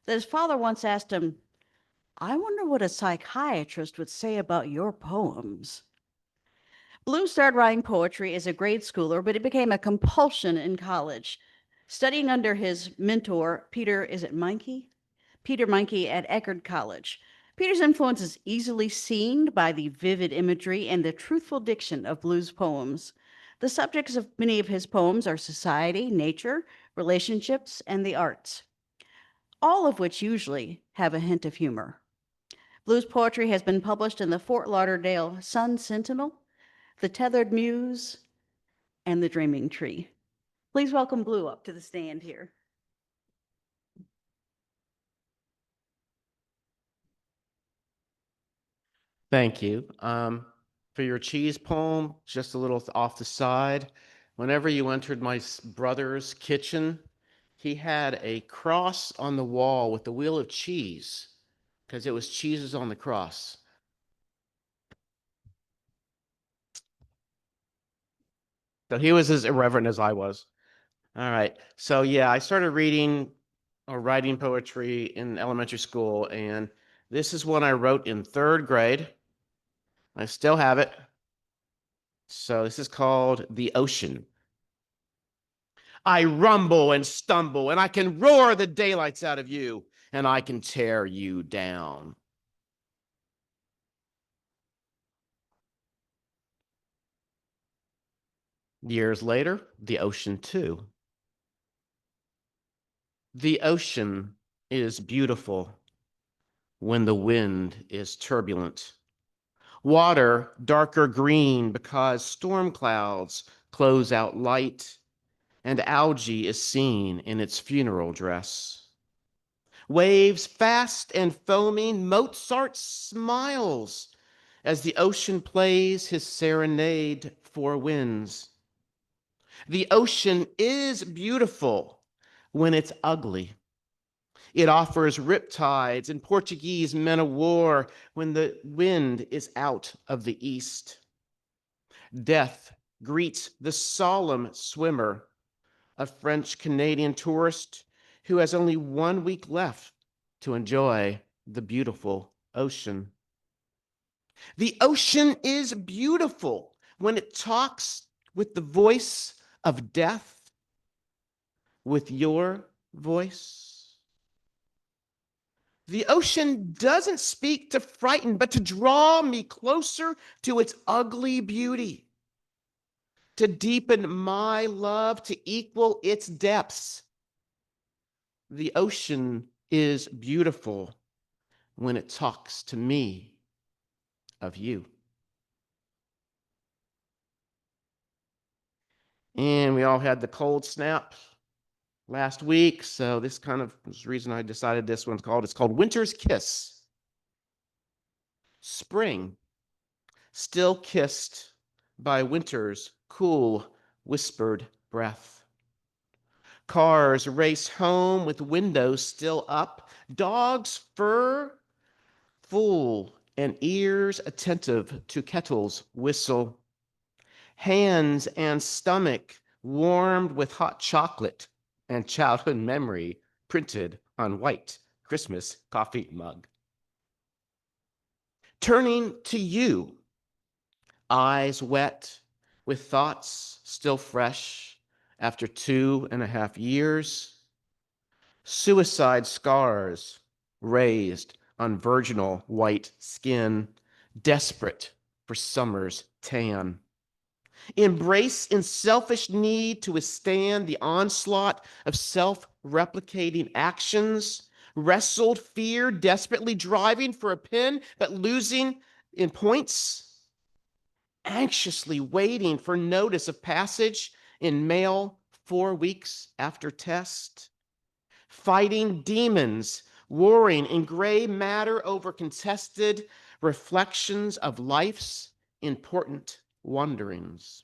that his father once asked him, I wonder what a psychiatrist would say about your poems. Blue started writing poetry as a grade schooler, but it became a compulsion in college. Studying under his mentor, Peter Meinke at Eckerd College, Peter's influence is easily seen by the vivid imagery and the truthful diction of Blue's poems. The subjects of many of his poems are society, nature, relationships, and the arts, all of which usually have a hint of humor. Blue's poetry has been published in the Fort Lauderdale Sun Sentinel, The Tethered Muse, and The Dreaming Tree. Please welcome Blue up to the stand here. Thank you. For your cheese poem, just a little off the side, whenever you entered my brother's kitchen, he had a cross on the wall with the wheel of cheese because it was cheeses on the cross. So he was as irreverent as I was. All right. So yeah, I started reading or writing poetry in elementary school, and this is one I wrote in 3rd grade. I still have it. So this is called The Ocean. I rumble and stumble, and I can roar the daylights out of you, and I can tear you down. Years later, the ocean too. The ocean is beautiful when the wind is turbulent. Water darker green because storm clouds close out light, and algae is seen in its funeral dress. Waves fast and foaming, Mozart smiles as the ocean plays his serenade for winds. The ocean is beautiful when it's ugly. It offers riptides and Portuguese men of war when the wind is out of the east. Death greets the solemn swimmer, a French-Canadian tourist who has only 1 week left to enjoy the beautiful ocean. The ocean is beautiful when it talks with the voice of death, with your voice. The ocean doesn't speak to frighten, but to draw me closer to its ugly beauty, to deepen my love, to equal its depths. The ocean is beautiful when it talks to me of you. And we all had the cold snap last week, so this kind of was the reason I decided this one's called. It's called Winter's Kiss. Spring, still kissed by winter's cool, whispered breath. Cars race home with windows still up, dogs' fur full and ears attentive to kettles whistle. Hands and stomach warmed with hot chocolate and childhood memory printed on white Christmas coffee mug. Turning to you, eyes wet with thoughts still fresh after 2.5 years, suicide scars raised on virginal white skin, desperate for summer's tan. Embrace in selfish need to withstand the onslaught of self-replicating actions, wrestled fear, desperately driving for a pin, but losing in points, anxiously waiting for notice of passage in mail 4 weeks after test, fighting demons, warring in gray matter over contested reflections of life's important wanderings.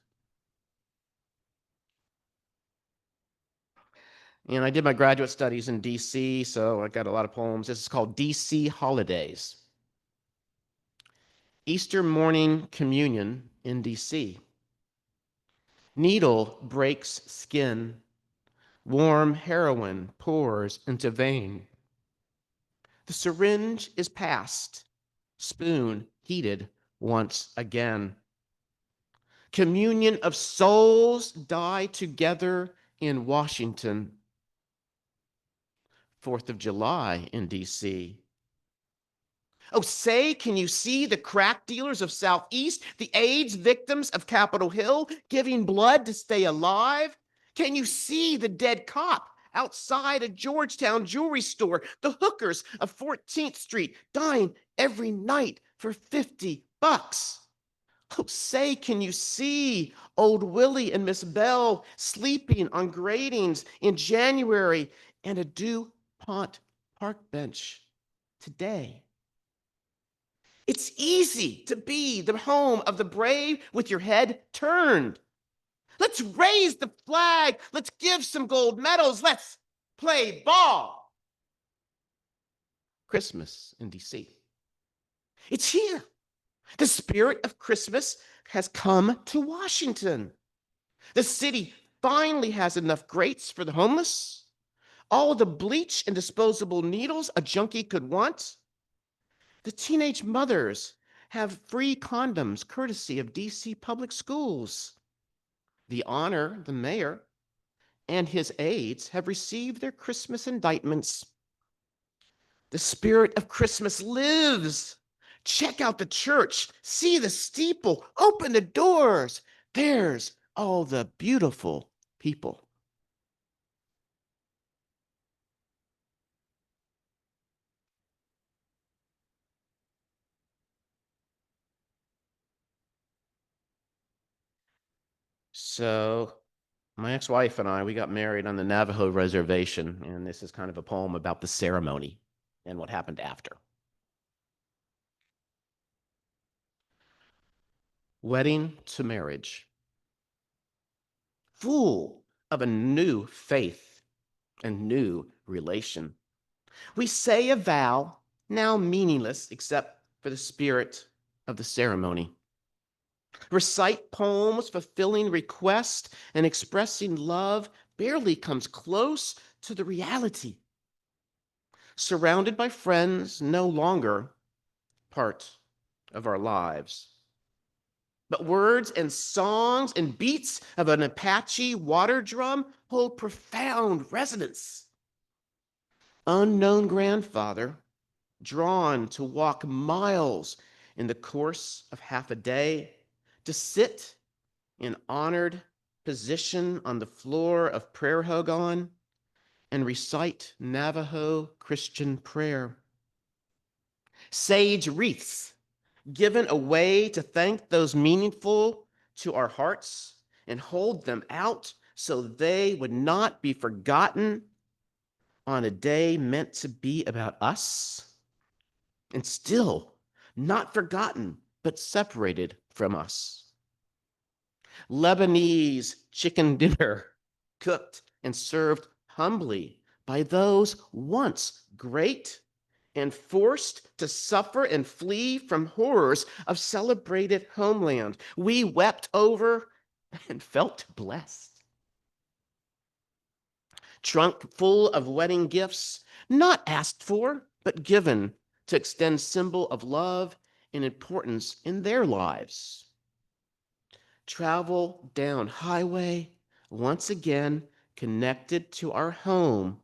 And I did my graduate studies in DC, so I got a lot of poems. This is called DC Holidays. Easter morning communion in DC. Needle breaks skin. Warm heroin pours into vein. The syringe is passed. Spoon heated once again. Communion of souls die together in Washington. 4th of July in DC. Oh, say, can you see the crack dealers of Southeast, the AIDS victims of Capitol Hill, giving blood to stay alive? Can you see the dead cop outside a Georgetown jewelry store, the hookers of 14th Street dying every night for $50? Oh, say, can you see old Willie and Miss Bell sleeping on gratings in January and a DuPont park bench today? It's easy to be the home of the brave with your head turned. Let's raise the flag. Let's give some gold medals. Let's play ball. Christmas in DC. It's here. The spirit of Christmas has come to Washington. The city finally has enough grates for the homeless, all the bleach and disposable needles a junkie could want. The teenage mothers have free condoms courtesy of DC public schools. The honor, the mayor, and his aides have received their Christmas indictments. The spirit of Christmas lives. Check out the church, see the steeple, open the doors. There's all the beautiful people. So my ex-wife and I, we got married on the Navajo reservation, and this is kind of a poem about the ceremony and what happened after. Wedding to marriage. Full of a new faith and new relation. We say a vow, now meaningless except for the spirit of the ceremony. Recite poems fulfilling request and expressing love barely comes close to the reality. Surrounded by friends no longer part of our lives. But words and songs and beats of an Apache water drum hold profound resonance. Unknown grandfather, drawn to walk miles in the course of half a day, to sit in honored position on the floor of Prayer Hogan and recite Navajo Christian prayer. Sage wreaths given away to thank those meaningful to our hearts and hold them out so they would not be forgotten on a day meant to be about us, and still not forgotten, but separated from us. Lebanese chicken dinner, cooked and served humbly by those once great and forced to suffer and flee from horrors of celebrated homeland. We wept over and felt blessed. Trunk full of wedding gifts, not asked for, but given to extend symbol of love and importance in their lives. Travel down highway, once again connected to our home.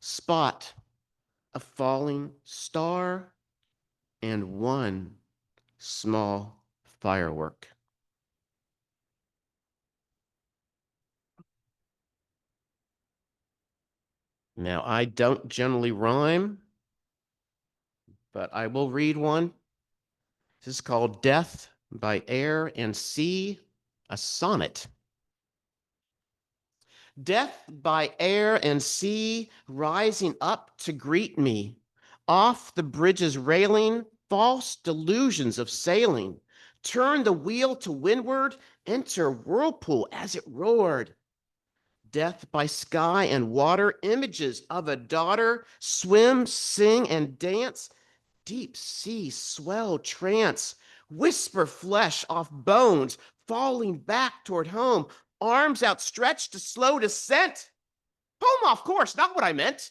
Spot a falling star and one small firework. Now, I don't generally rhyme, but I will read one. This is called Death by Air and Sea, a sonnet. Death by air and sea, rising up to greet me. Off the bridge's railing, false delusions of sailing. Turn the wheel to windward, enter whirlpool as it roared. Death by sky and water, images of a daughter, swim, sing, and dance. Deep sea swell trance, whisper flesh off bones, falling back toward home, arms outstretched to slow descent. Home off course, not what I meant.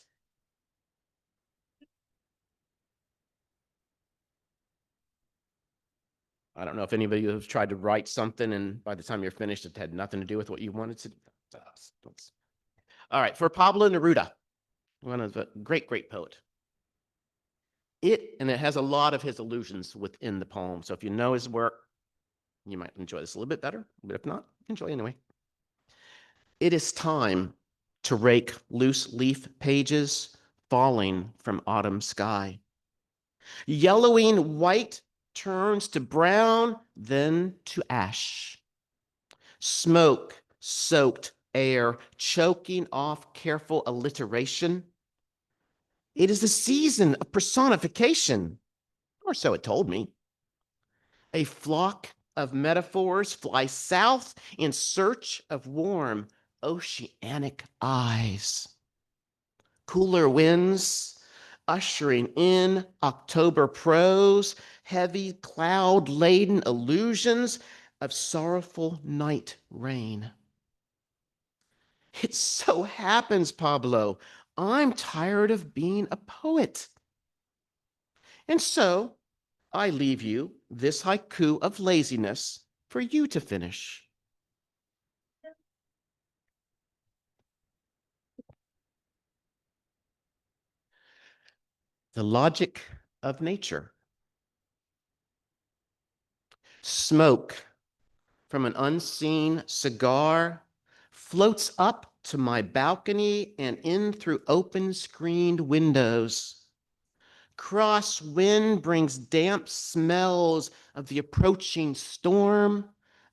I don't know if anybody has tried to write something and by the time you're finished, it had nothing to do with what you wanted to. All right, for Pablo Neruda, one of the great poet. And it has a lot of his allusions within the poem. So if you know his work, you might enjoy this a little bit better, but if not, enjoy anyway. It is time to rake loose leaf pages falling from autumn sky. Yellowing white turns to brown, then to ash. Smoke soaked air choking off careful alliteration. It is the season of personification, or so it told me. A flock of metaphors fly south in search of warm oceanic eyes. Cooler winds ushering in October prose, heavy cloud-laden illusions of sorrowful night rain. It so happens, Pablo, I'm tired of being a poet. And so I leave you this haiku of laziness for you to finish. The logic of nature. Smoke from an unseen cigar floats up to my balcony and in through open screened windows. Crosswind brings damp smells of the approaching storm,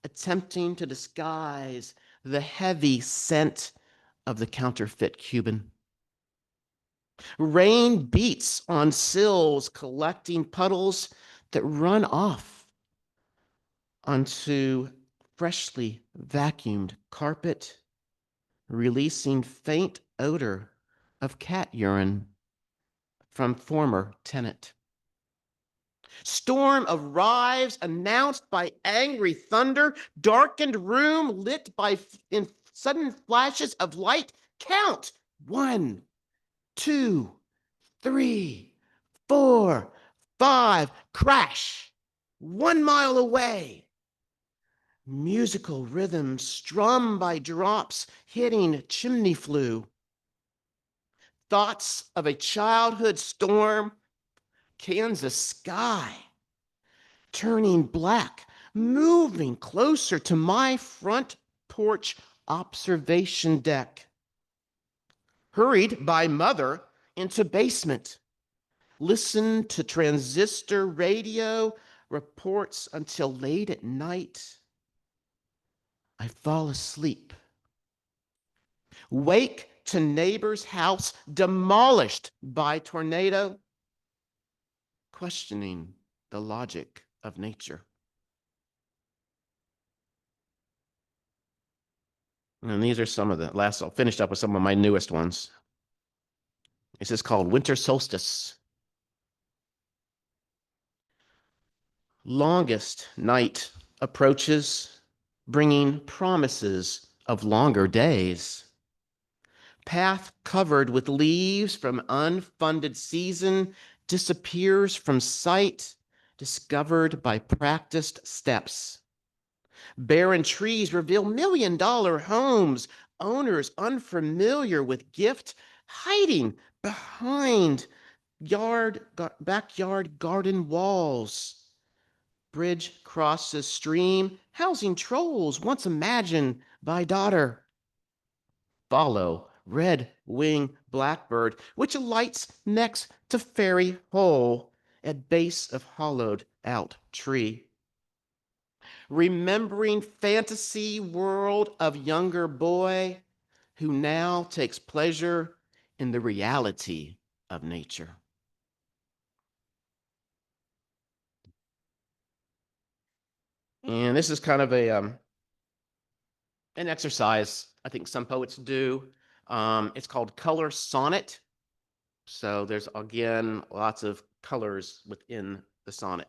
attempting to disguise the heavy scent of the counterfeit Cuban. Rain beats on sills, collecting puddles that run off onto freshly vacuumed carpet, releasing faint odor of cat urine from former tenant. Storm arrives, announced by angry thunder, darkened room lit by in sudden flashes of light. Count 1, 2, 3, 4, 5, crash, 1 mile away. Musical rhythms strummed by drops hitting chimney flue. Thoughts of a childhood storm, Kansas sky, turning black, moving closer to my front porch observation deck. Hurried by mother into basement. Listen to transistor radio reports until late at night. I fall asleep. Wake to neighbor's house demolished by tornado. Questioning the logic of nature. And these are some of the last, I'll finish up with some of my newest ones. This is called Winter Solstice. Longest night approaches, bringing promises of longer days. Path covered with leaves from unfunded season disappears from sight, discovered by practiced steps. Barren trees reveal million-dollar homes, owners unfamiliar with gift, hiding behind backyard garden walls. Bridge crosses stream, housing trolls once imagined by daughter. Follow red-winged blackbird, which alights next to fairy hole at base of hollowed out tree. Remembering fantasy world of younger boy who now takes pleasure in the reality of nature. And this is kind of an exercise I think some poets do. It's called Color Sonnet. So there's, again, lots of colors within the sonnet.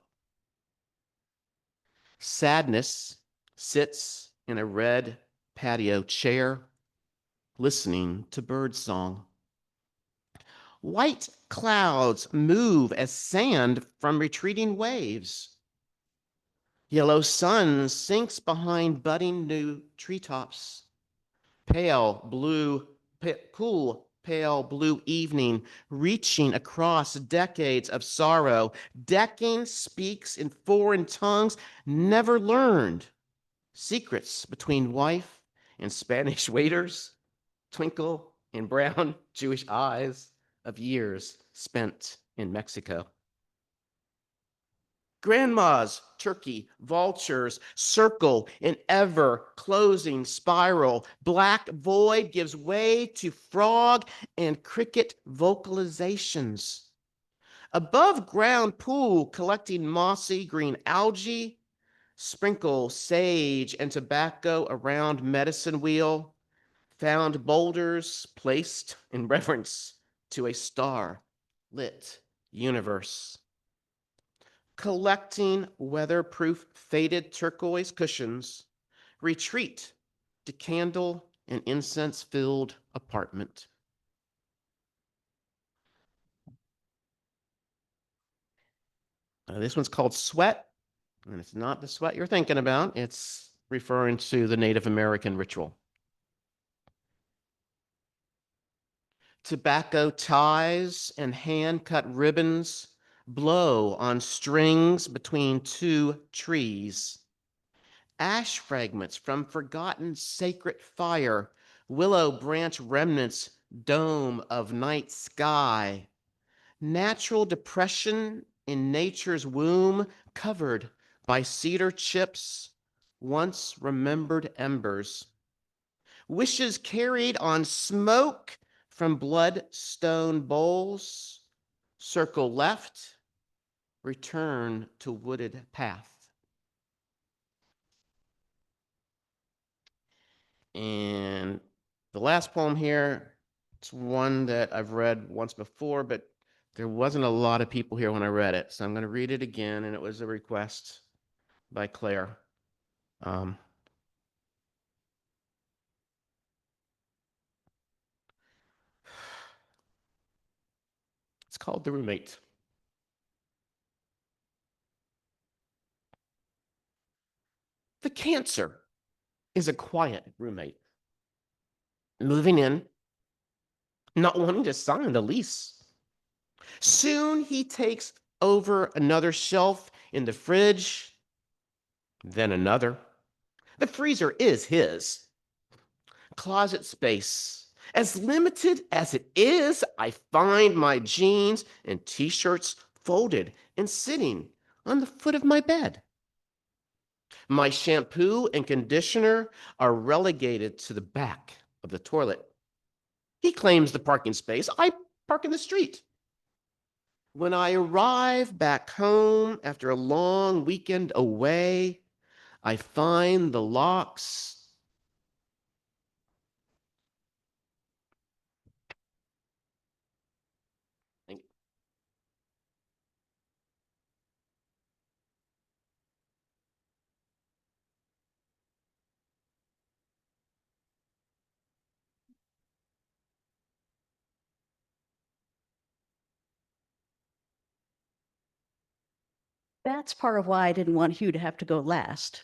Sadness sits in a red patio chair, listening to birdsong. White clouds move as sand from retreating waves. Yellow sun sinks behind budding new treetops. Pale blue, cool pale blue evening, reaching across decades of sorrow. Decking speaks in foreign tongues, never learned. Secrets between wife and Spanish waiters twinkle in brown Jewish eyes of years spent in Mexico. Grandma's turkey vultures circle in ever closing spiral. Black void gives way to frog and cricket vocalizations. Above ground pool collecting mossy green algae, sprinkle sage and tobacco around medicine wheel, found boulders placed in reverence to a star-lit universe. Collecting weatherproof faded turquoise cushions, retreat to candle and incense-filled apartment. This one's called Sweat, and it's not the sweat you're thinking about. It's referring to the Native American ritual. Tobacco ties and hand-cut ribbons blow on strings between two trees. Ash fragments from forgotten sacred fire, willow branch remnants, dome of night sky. Natural depression in nature's womb, covered by cedar chips, once remembered embers. Wishes carried on smoke from bloodstone bowls, circle left, return to wooded path. And the last poem here, it's one that I've read once before, but there wasn't a lot of people here when I read it. So I'm going to read it again, and it was a request by Claire. It's called The Roommate. The cancer is a quiet roommate, moving in, not wanting to sign the lease. Soon he takes over another shelf in the fridge, then another. The freezer is his. Closet space, as limited as it is, I find my jeans and t-shirts folded and sitting on the foot of my bed. My shampoo and conditioner are relegated to the back of the toilet. He claims the parking space. I park in the street. When I arrive back home after a long weekend away, I find the locks That's part of why I didn't want Hugh to have to go last.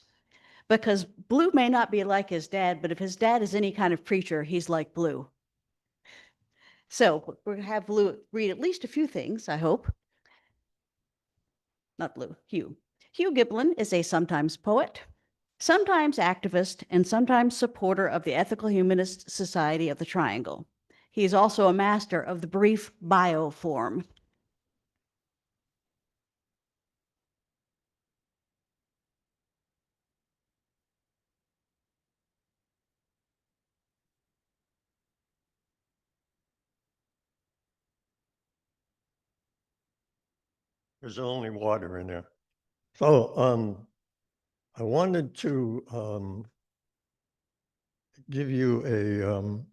Because Blue may not be like his dad, but if his dad is any kind of preacher, he's like Blue. So we're going to have Blue read at least a few things, I hope. Not Blue, Hugh. Hugh Giblin is a sometimes poet, sometimes activist, and sometimes supporter of the Ethical Humanist Society of the Triangle. He is also a master of the brief bio form. There's only water in there. So I wanted to give you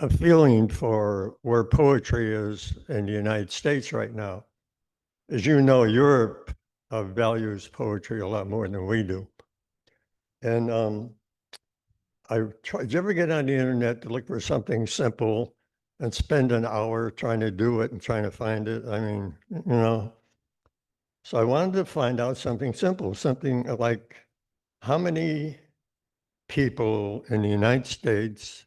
a feeling for where poetry is in the United States right now. As you know, Europe values poetry a lot more than we do. And did you ever get on the internet to look for something simple and spend an hour trying to do it and trying to find it? I mean, you know. So I wanted to find out something simple, something like how many people in the United States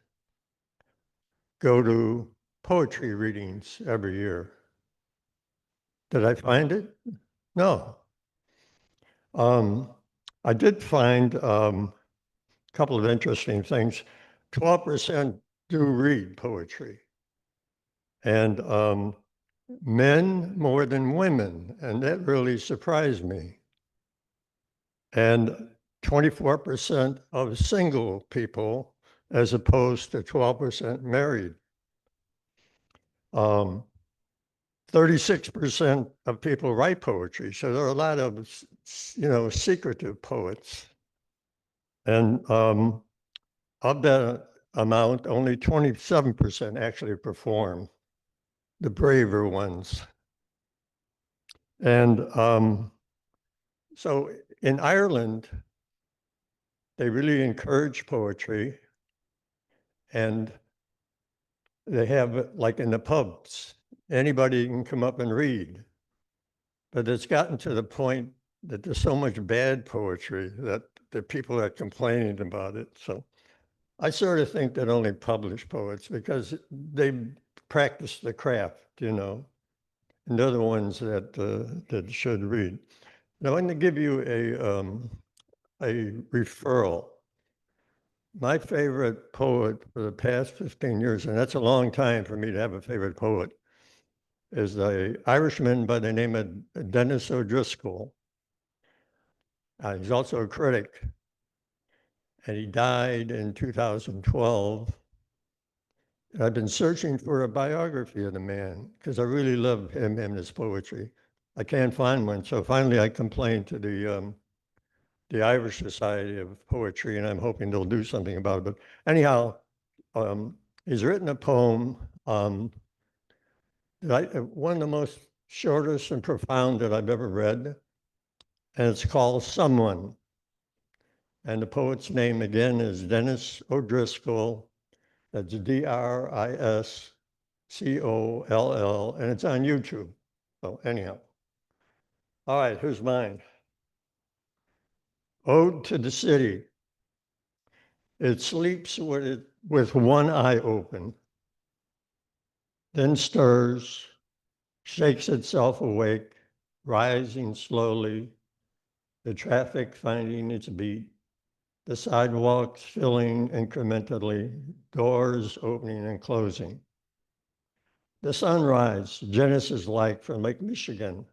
go to poetry readings every year. Did I find it? No. I did find a couple of interesting things. 12% do read poetry, and men more than women, and that really surprised me. And 24% of single people, as opposed to 12% married. 36% of people write poetry, so there are a lot of, secretive poets. And of that amount, only 27% actually perform, the braver ones. And so in Ireland, they really encourage poetry, and they have, like in the pubs, anybody can come up and read. But it's gotten to the point that there's so much bad poetry that the people are complaining about it. So I sort of think that only published poets, because they practice the craft, and they're the ones that should read. Now, I'm going to give you a referral. My favorite poet for the past 15 years, and that's a long time for me to have a favorite poet, is an Irishman by the name of Dennis O'Driscoll. He's also a critic, and he died in 2012. And I've been searching for a biography of the man because I really love him and his poetry. I can't find one, so finally I complained to the Irish Society of Poetry, and I'm hoping they'll do something about it. But anyhow, he's written a poem one of the most shortest and profound that I've ever read, and it's called Someone. And the poet's name again is Dennis O'Driscoll. That's Driscoll, and it's on YouTube. So anyhow. All right, here's mine. Ode to the City. It sleeps with one eye open, then stirs, shakes itself awake, rising slowly, the traffic finding its beat, the sidewalks filling incrementally, doors opening and closing. The sunrise, Genesis-like from Lake Michigan,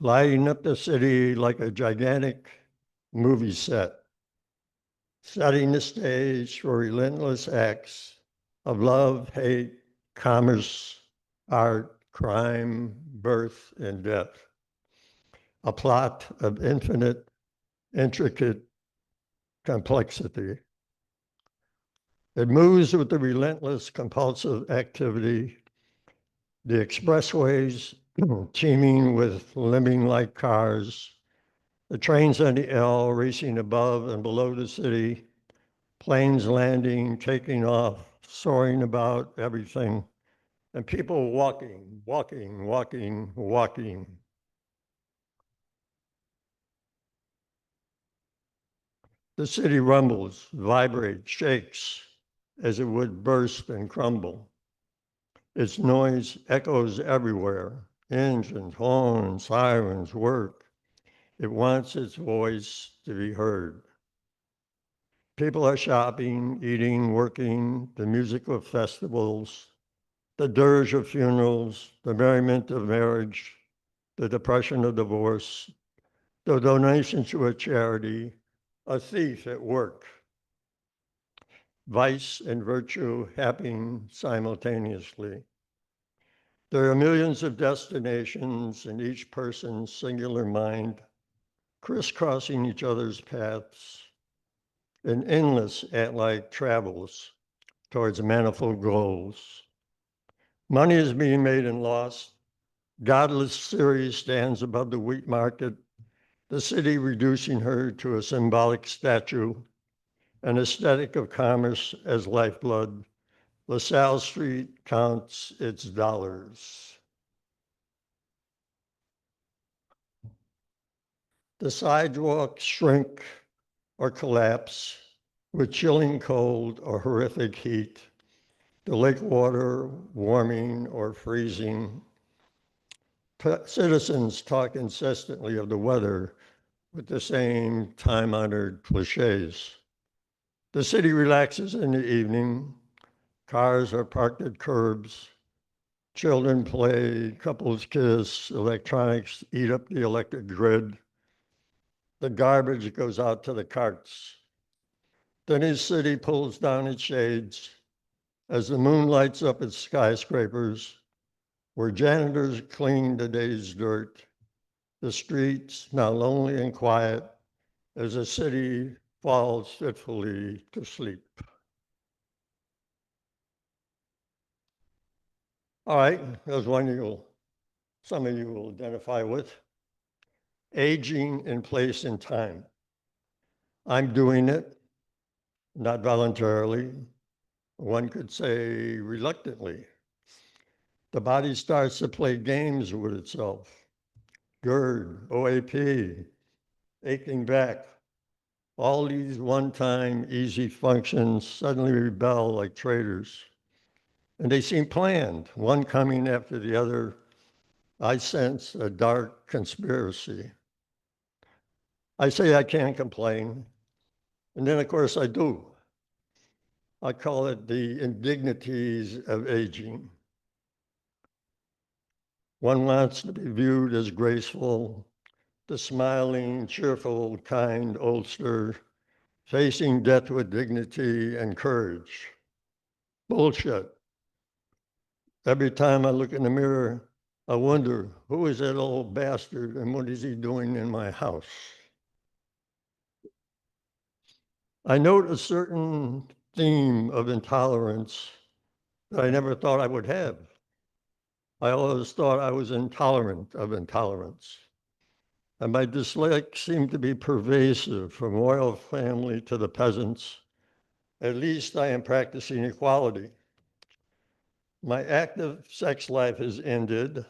lighting up the city like a gigantic movie set, setting the stage for relentless acts of love, hate, commerce, art, crime, birth, and death. A plot of infinite, intricate complexity. It moves with the relentless, compulsive activity, the expressways teeming with lemming-like cars, the trains on the L racing above and below the city, planes landing, taking off, soaring about everything, and people walking, walking, walking, walking. The city rumbles, vibrates, shakes as it would burst and crumble. Its noise echoes everywhere, engines, horns, sirens, work. It wants its voice to be heard. People are shopping, eating, working, the music of festivals, the dirge of funerals, the merriment of marriage, the depression of divorce, the donation to a charity, a thief at work. Vice and virtue happening simultaneously. There are millions of destinations in each person's singular mind, crisscrossing each other's paths, in endless ant-like travels towards manifold goals. Money is being made and lost. Godless Ceres stands above the wheat market, the city reducing her to a symbolic statue, an aesthetic of commerce as lifeblood. LaSalle Street counts its dollars. The sidewalks shrink or collapse with chilling cold or horrific heat. the lake water warming or freezing. Citizens talk incessantly of the weather with the same time-honored cliches. The city relaxes in the evening. Cars are parked at curbs. Children play, couples kiss, electronics eat up the electric grid. The garbage goes out to the carts. Then his city pulls down its shades as the moon lights up its skyscrapers, where janitors clean the day's dirt. The streets, now lonely and quiet, as the city falls fitfully to sleep. All right, there's one some of you will identify with. Aging in place and time. I'm doing it, not voluntarily. One could say reluctantly. The body starts to play games with itself. GERD, OAP, aching back. All these one-time easy functions suddenly rebel like traitors. And they seem planned, one coming after the other. I sense a dark conspiracy. I say I can't complain, and then of course I do. I call it the indignities of aging. One wants to be viewed as graceful, the smiling, cheerful, kind oldster, facing death with dignity and courage. Bullshit. Every time I look in the mirror, I wonder, who is that old bastard and what is he doing in my house? I note a certain theme of intolerance that I never thought I would have. I always thought I was intolerant of intolerance. And my dislike seemed to be pervasive from royal family to the peasants. At least I am practicing equality. My active sex life has ended,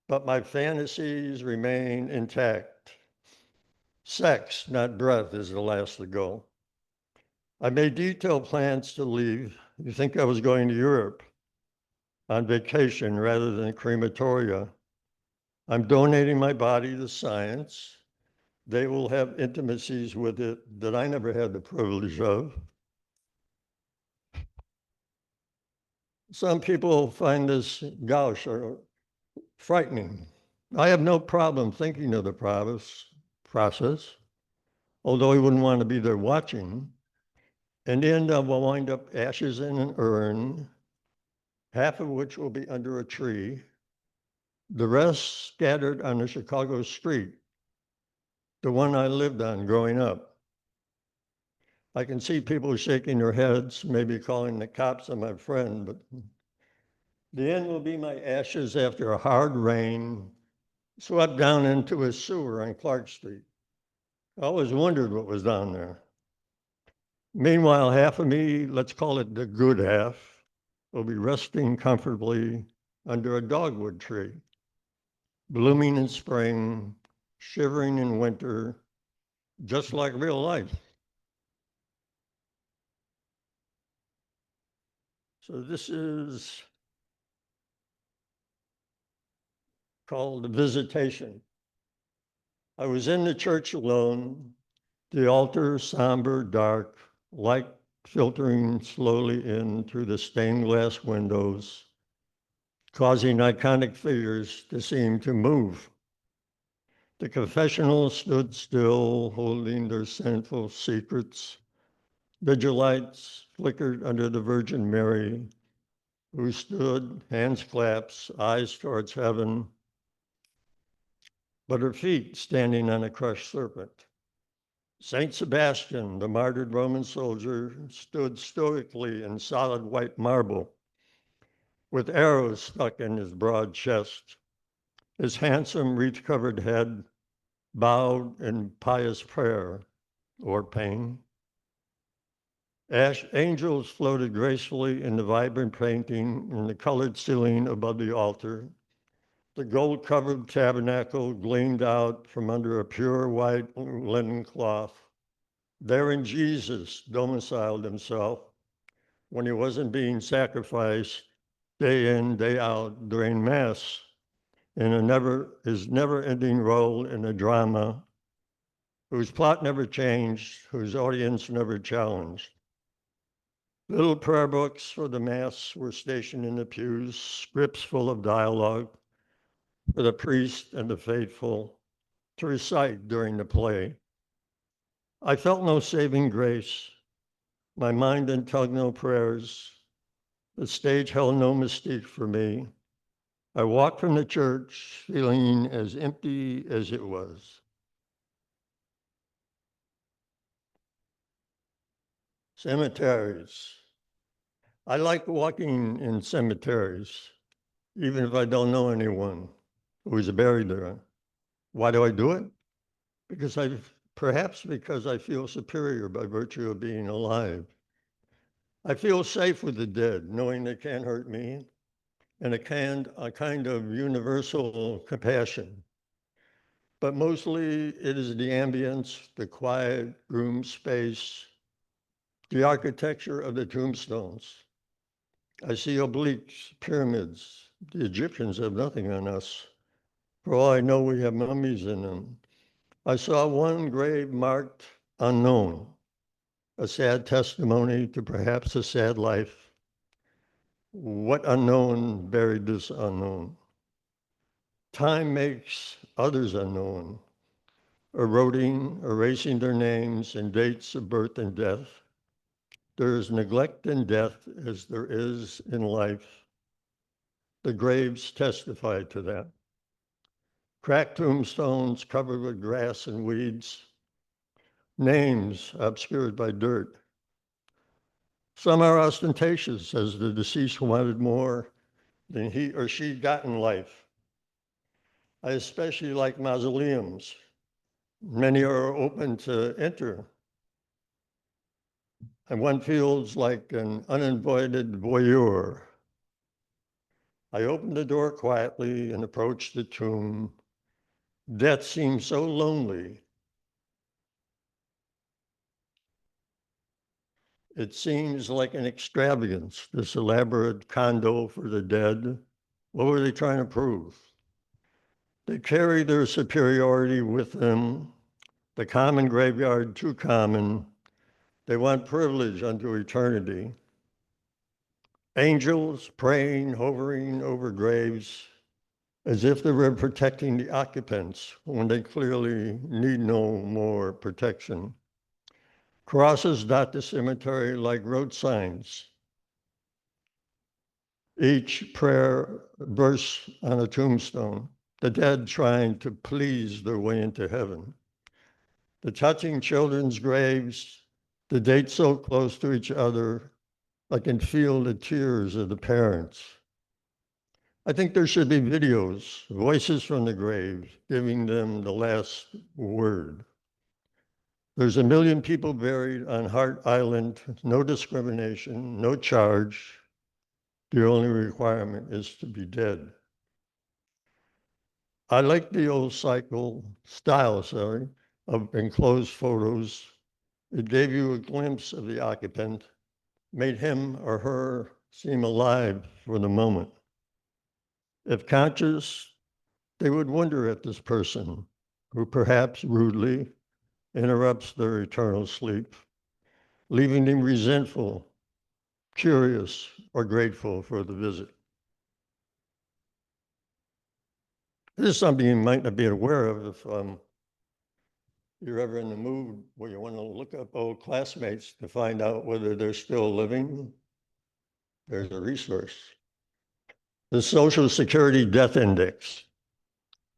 but my fantasies remain intact. Sex, not breath, is the last to go. I made detailed plans to leave. You think I was going to Europe on vacation rather than crematoria. I'm donating my body to science. They will have intimacies with it that I never had the privilege of. Some people find this gauche or frightening. I have no problem thinking of the process, although I wouldn't want to be there watching. In the end, I will wind up ashes in an urn, half of which will be under a tree, the rest scattered on a Chicago street, the one I lived on growing up. I can see people shaking their heads, maybe calling the cops on my friend, but the end will be my ashes after a hard rain, swept down into a sewer on Clark Street. I always wondered what was down there. Meanwhile, half of me, let's call it the good half, will be resting comfortably under a dogwood tree, blooming in spring, shivering in winter, just like real life. So this is called The Visitation. I was in the church alone, the altar somber, dark, light filtering slowly in through the stained glass windows, causing iconic figures to seem to move. The confessional stood still, holding their sinful secrets. Vigil lights flickered under the Virgin Mary, who stood, hands clasped, eyes towards heaven, but her feet standing on a crushed serpent. Saint Sebastian, the martyred Roman soldier, stood stoically in solid white marble, with arrows stuck in his broad chest. His handsome, wreath-covered head bowed in pious prayer or pain. Angels floated gracefully in the vibrant painting in the colored ceiling above the altar. The gold-covered tabernacle gleamed out from under a pure white linen cloth. Therein Jesus domiciled himself, when he wasn't being sacrificed day in, day out during Mass in his never-ending role in a drama whose plot never changed, whose audience never challenged. Little prayer books for the Mass were stationed in the pews, scripts full of dialogue for the priest and the faithful to recite during the play. I felt no saving grace. My mind and tongue no prayers. The stage held no mystique for me. I walked from the church feeling as empty as it was. Cemeteries. I like walking in cemeteries, even if I don't know anyone who is buried there. Why do I do it? Perhaps because I feel superior by virtue of being alive. I feel safe with the dead, knowing they can't hurt me, and a kind of universal compassion. But mostly it is the ambience, the quiet room space, the architecture of the tombstones. I see obliques, pyramids. The Egyptians have nothing on us. For all I know, we have mummies in them. I saw one grave marked unknown, a sad testimony to perhaps a sad life. What unknown buried this unknown? Time makes others unknown, eroding, erasing their names and dates of birth and death. There is neglect in death as there is in life. The graves testify to that. Cracked tombstones covered with grass and weeds, names obscured by dirt. Some are ostentatious, as the deceased wanted more than he or she got in life. I especially like mausoleums. Many are open to enter, and one feels like an uninvited voyeur. I opened the door quietly and approached the tomb. Death seemed so lonely. It seems like an extravagance, this elaborate condo for the dead. What were they trying to prove? They carry their superiority with them, the common graveyard too common. They want privilege unto eternity. Angels praying, hovering over graves, as if they were protecting the occupants when they clearly need no more protection. Crosses dot the cemetery like road signs. Each prayer verse on a tombstone, the dead trying to please their way into heaven. The touching children's graves, the dates so close to each other, I can feel the tears of the parents. I think there should be videos, voices from the grave, giving them the last word. There's 1 million people buried on Hart Island, no discrimination, no charge. The only requirement is to be dead. I like the old style of enclosed photos. It gave you a glimpse of the occupant, made him or her seem alive for the moment. If conscious, they would wonder at this person who perhaps rudely interrupts their eternal sleep, leaving them resentful, curious, or grateful for the visit. This is something you might not be aware of if you're ever in the mood where you want to look up old classmates to find out whether they're still living. There's a resource. The Social Security Death Index.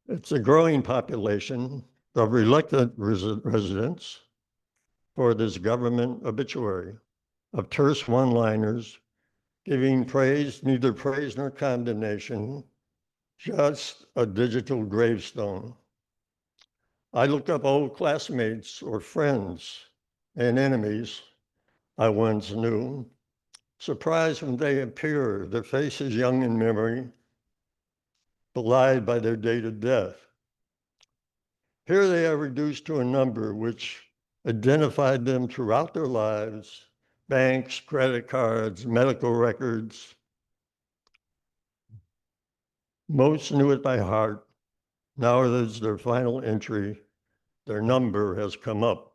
It's a growing population of reluctant residents for this government obituary of terse one-liners giving praise, neither praise nor condemnation, just a digital gravestone. I looked up old classmates or friends and enemies I once knew, surprised when they appear, their faces young in memory, belied by their date of death. Here they are reduced to a number which identified them throughout their lives banks, credit cards, medical records. Most knew it by heart. Now there's their final entry. Their number has come up.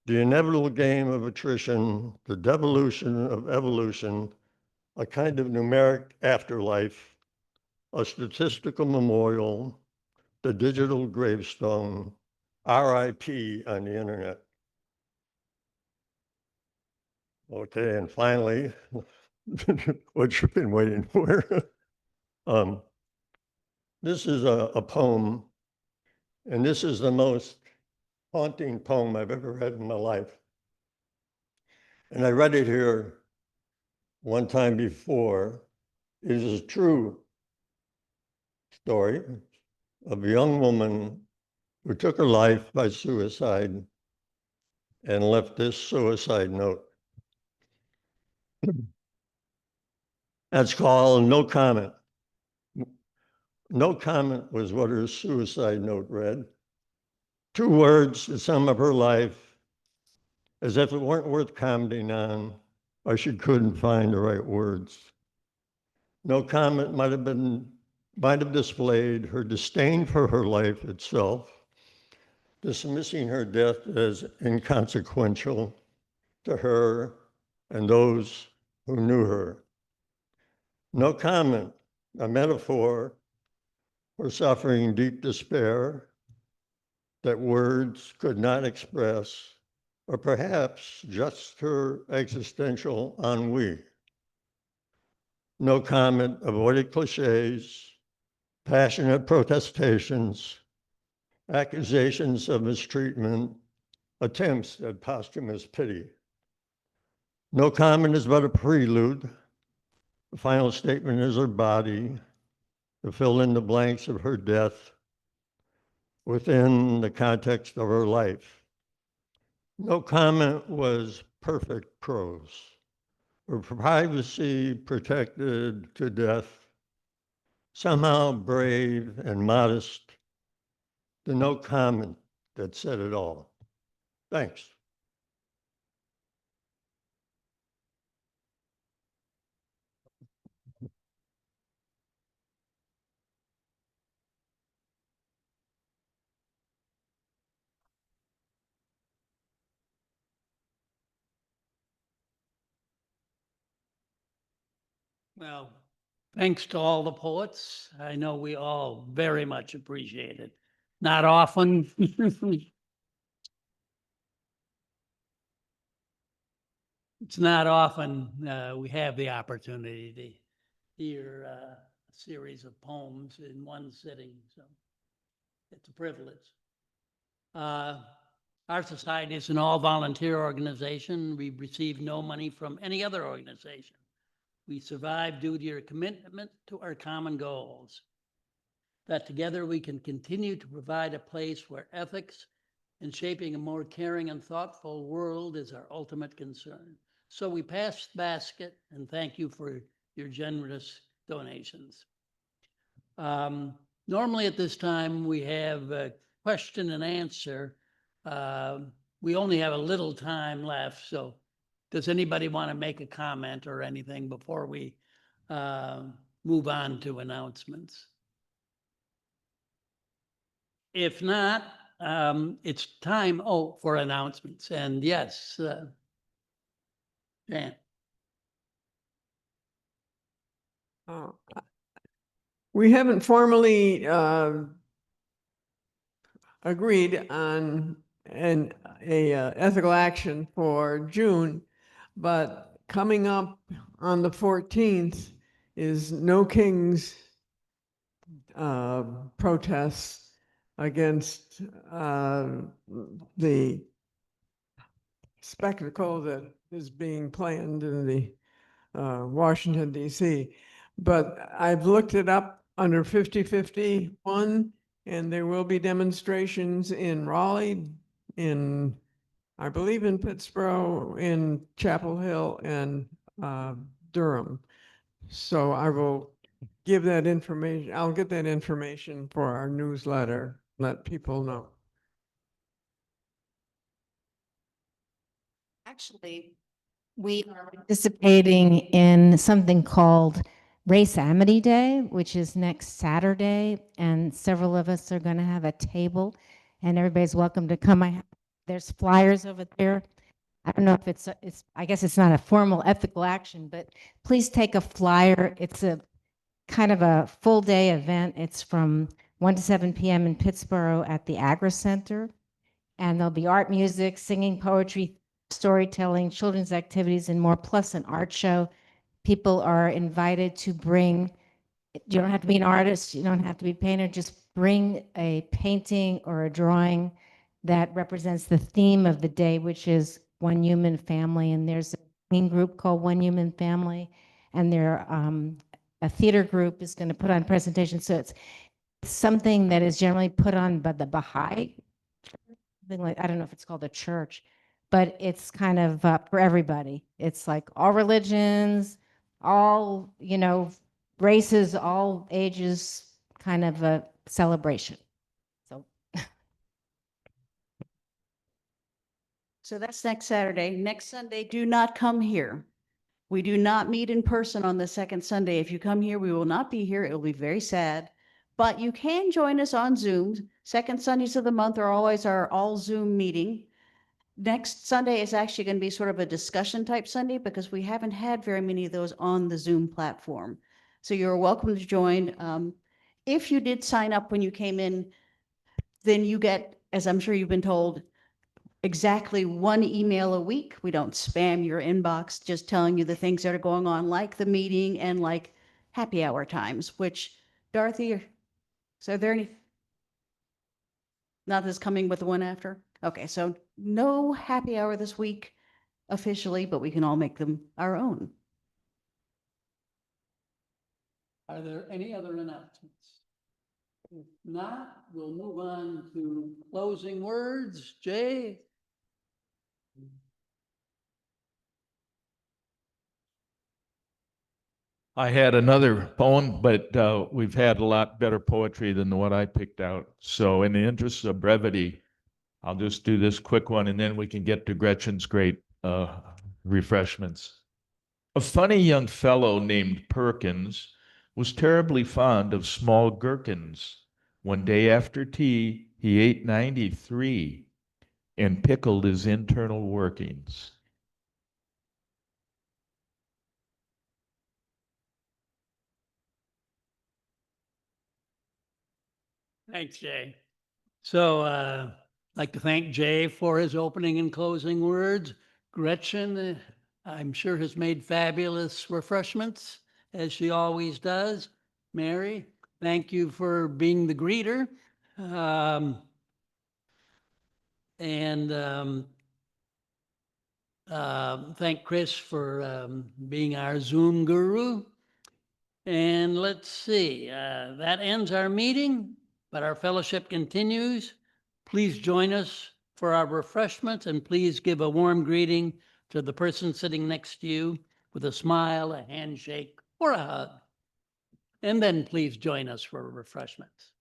The inevitable game of attrition, the devolution of evolution, a kind of numeric afterlife, a statistical memorial, the digital gravestone, RIP on the internet. Okay, and finally, what you've been waiting for. This is a poem, and this is the most haunting poem I've ever read in my life. And I read it here one time before. It is a true story of a young woman who took her life by suicide and left this suicide note. That's called No Comment. No comment was what her suicide note read. 2 words to sum up her life, as if it weren't worth commenting on, or she couldn't find the right words. No comment might have displayed her disdain for her life itself, dismissing her death as inconsequential to her and those who knew her. No comment, a metaphor for suffering deep despair that words could not express, or perhaps just her existential ennui. No comment avoided cliches, passionate protestations, accusations of mistreatment, attempts at posthumous pity. No comment is but a prelude. The final statement is her body, to fill in the blanks of her death within the context of her life. No comment was perfect prose. Her privacy protected to death, somehow brave and modest, the no comment that said it all. Thanks. Well, thanks to all the poets. I know we all very much appreciate it. Not often. It's not often we have the opportunity to hear a series of poems in one sitting, so it's a privilege. Our society is an all-volunteer organization. We receive no money from any other organization. We survive due to our commitment to our common goals. That together we can continue to provide a place where ethics and shaping a more caring and thoughtful world is our ultimate concern. So we pass the basket and thank you for your generous donations. Normally at this time we have a question and answer. We only have a little time left, so does anybody want to make a comment or anything before we move on to announcements? If not, it's time for announcements. And yes, Jan. We haven't formally agreed on a ethical action for June, but coming up on the 14th is No Kings protests against the spectacle that is being planned in the Washington, D.C. But I've looked it up under 5051, and there will be demonstrations in Raleigh, in, I believe in Pittsburgh, in Chapel Hill, and Durham. So I will give that information. I'll get that information for our newsletter, let people know. Actually, We are participating in something called Race Amity Day, which is next Saturday, and several of us are going to have a table, and everybody's welcome to come. There's flyers over there. I don't know if it's I guess it's not a formal ethical action, but please take a flyer. It's a kind of a full day event. It's from 1 to 7 p.m. in Pittsburgh at the Agra Center. And there'll be art, music, singing, poetry, storytelling, children's activities, and more, plus an art show. People are invited to bring, you don't have to be an artist, you don't have to be a painter, just bring a painting or a drawing that represents the theme of the day, which is One Human Family. And there's a singing group called One Human Family, and a theater group is going to put on presentations. So it's something that is generally put on by the Baha'i, like, I don't know if it's called a church, but it's kind of for everybody. It's like all religions, all, races, all ages, kind of a celebration. So that's next Saturday. Next Sunday, do not come here. We do not meet in person on the second Sunday. If you come here, we will not be here. It will be very sad. But you can join us on Zoom. Second Sundays of the month are always our all Zoom meeting. Next Sunday is actually going to be sort of a discussion type Sunday because we haven't had very many of those on the Zoom platform. So you're welcome to join. If you did sign up when you came in, then you get, as I'm sure you've been told, exactly one email a week. We don't spam your inbox, just telling you the things that are going on, like the meeting and like happy hour times, which Dorothy, so are there any? Not this coming, but the one after? Okay, so no happy hour this week officially, but we can all make them our own. Are there any other announcements? If not, we'll move on to closing words. Jay? I had another poem, but we've had a lot better poetry than what I picked out. So in the interest of brevity, I'll just do this quick one and then we can get to Gretchen's great refreshments. A funny young fellow named Perkins was terribly fond of small gherkins. One day after tea, he ate 93 and pickled his internal workings. Thanks, Jay. So I'd like to thank Jay for his opening and closing words. Gretchen, I'm sure, has made fabulous refreshments, as she always does. Mary, thank you for being the greeter. Thank Chris for being our Zoom guru. And let's see, that ends our meeting, but our fellowship continues. Please join us for our refreshments and please give a warm greeting to the person sitting next to you with a smile, a handshake, or a hug. And then please join us for refreshments.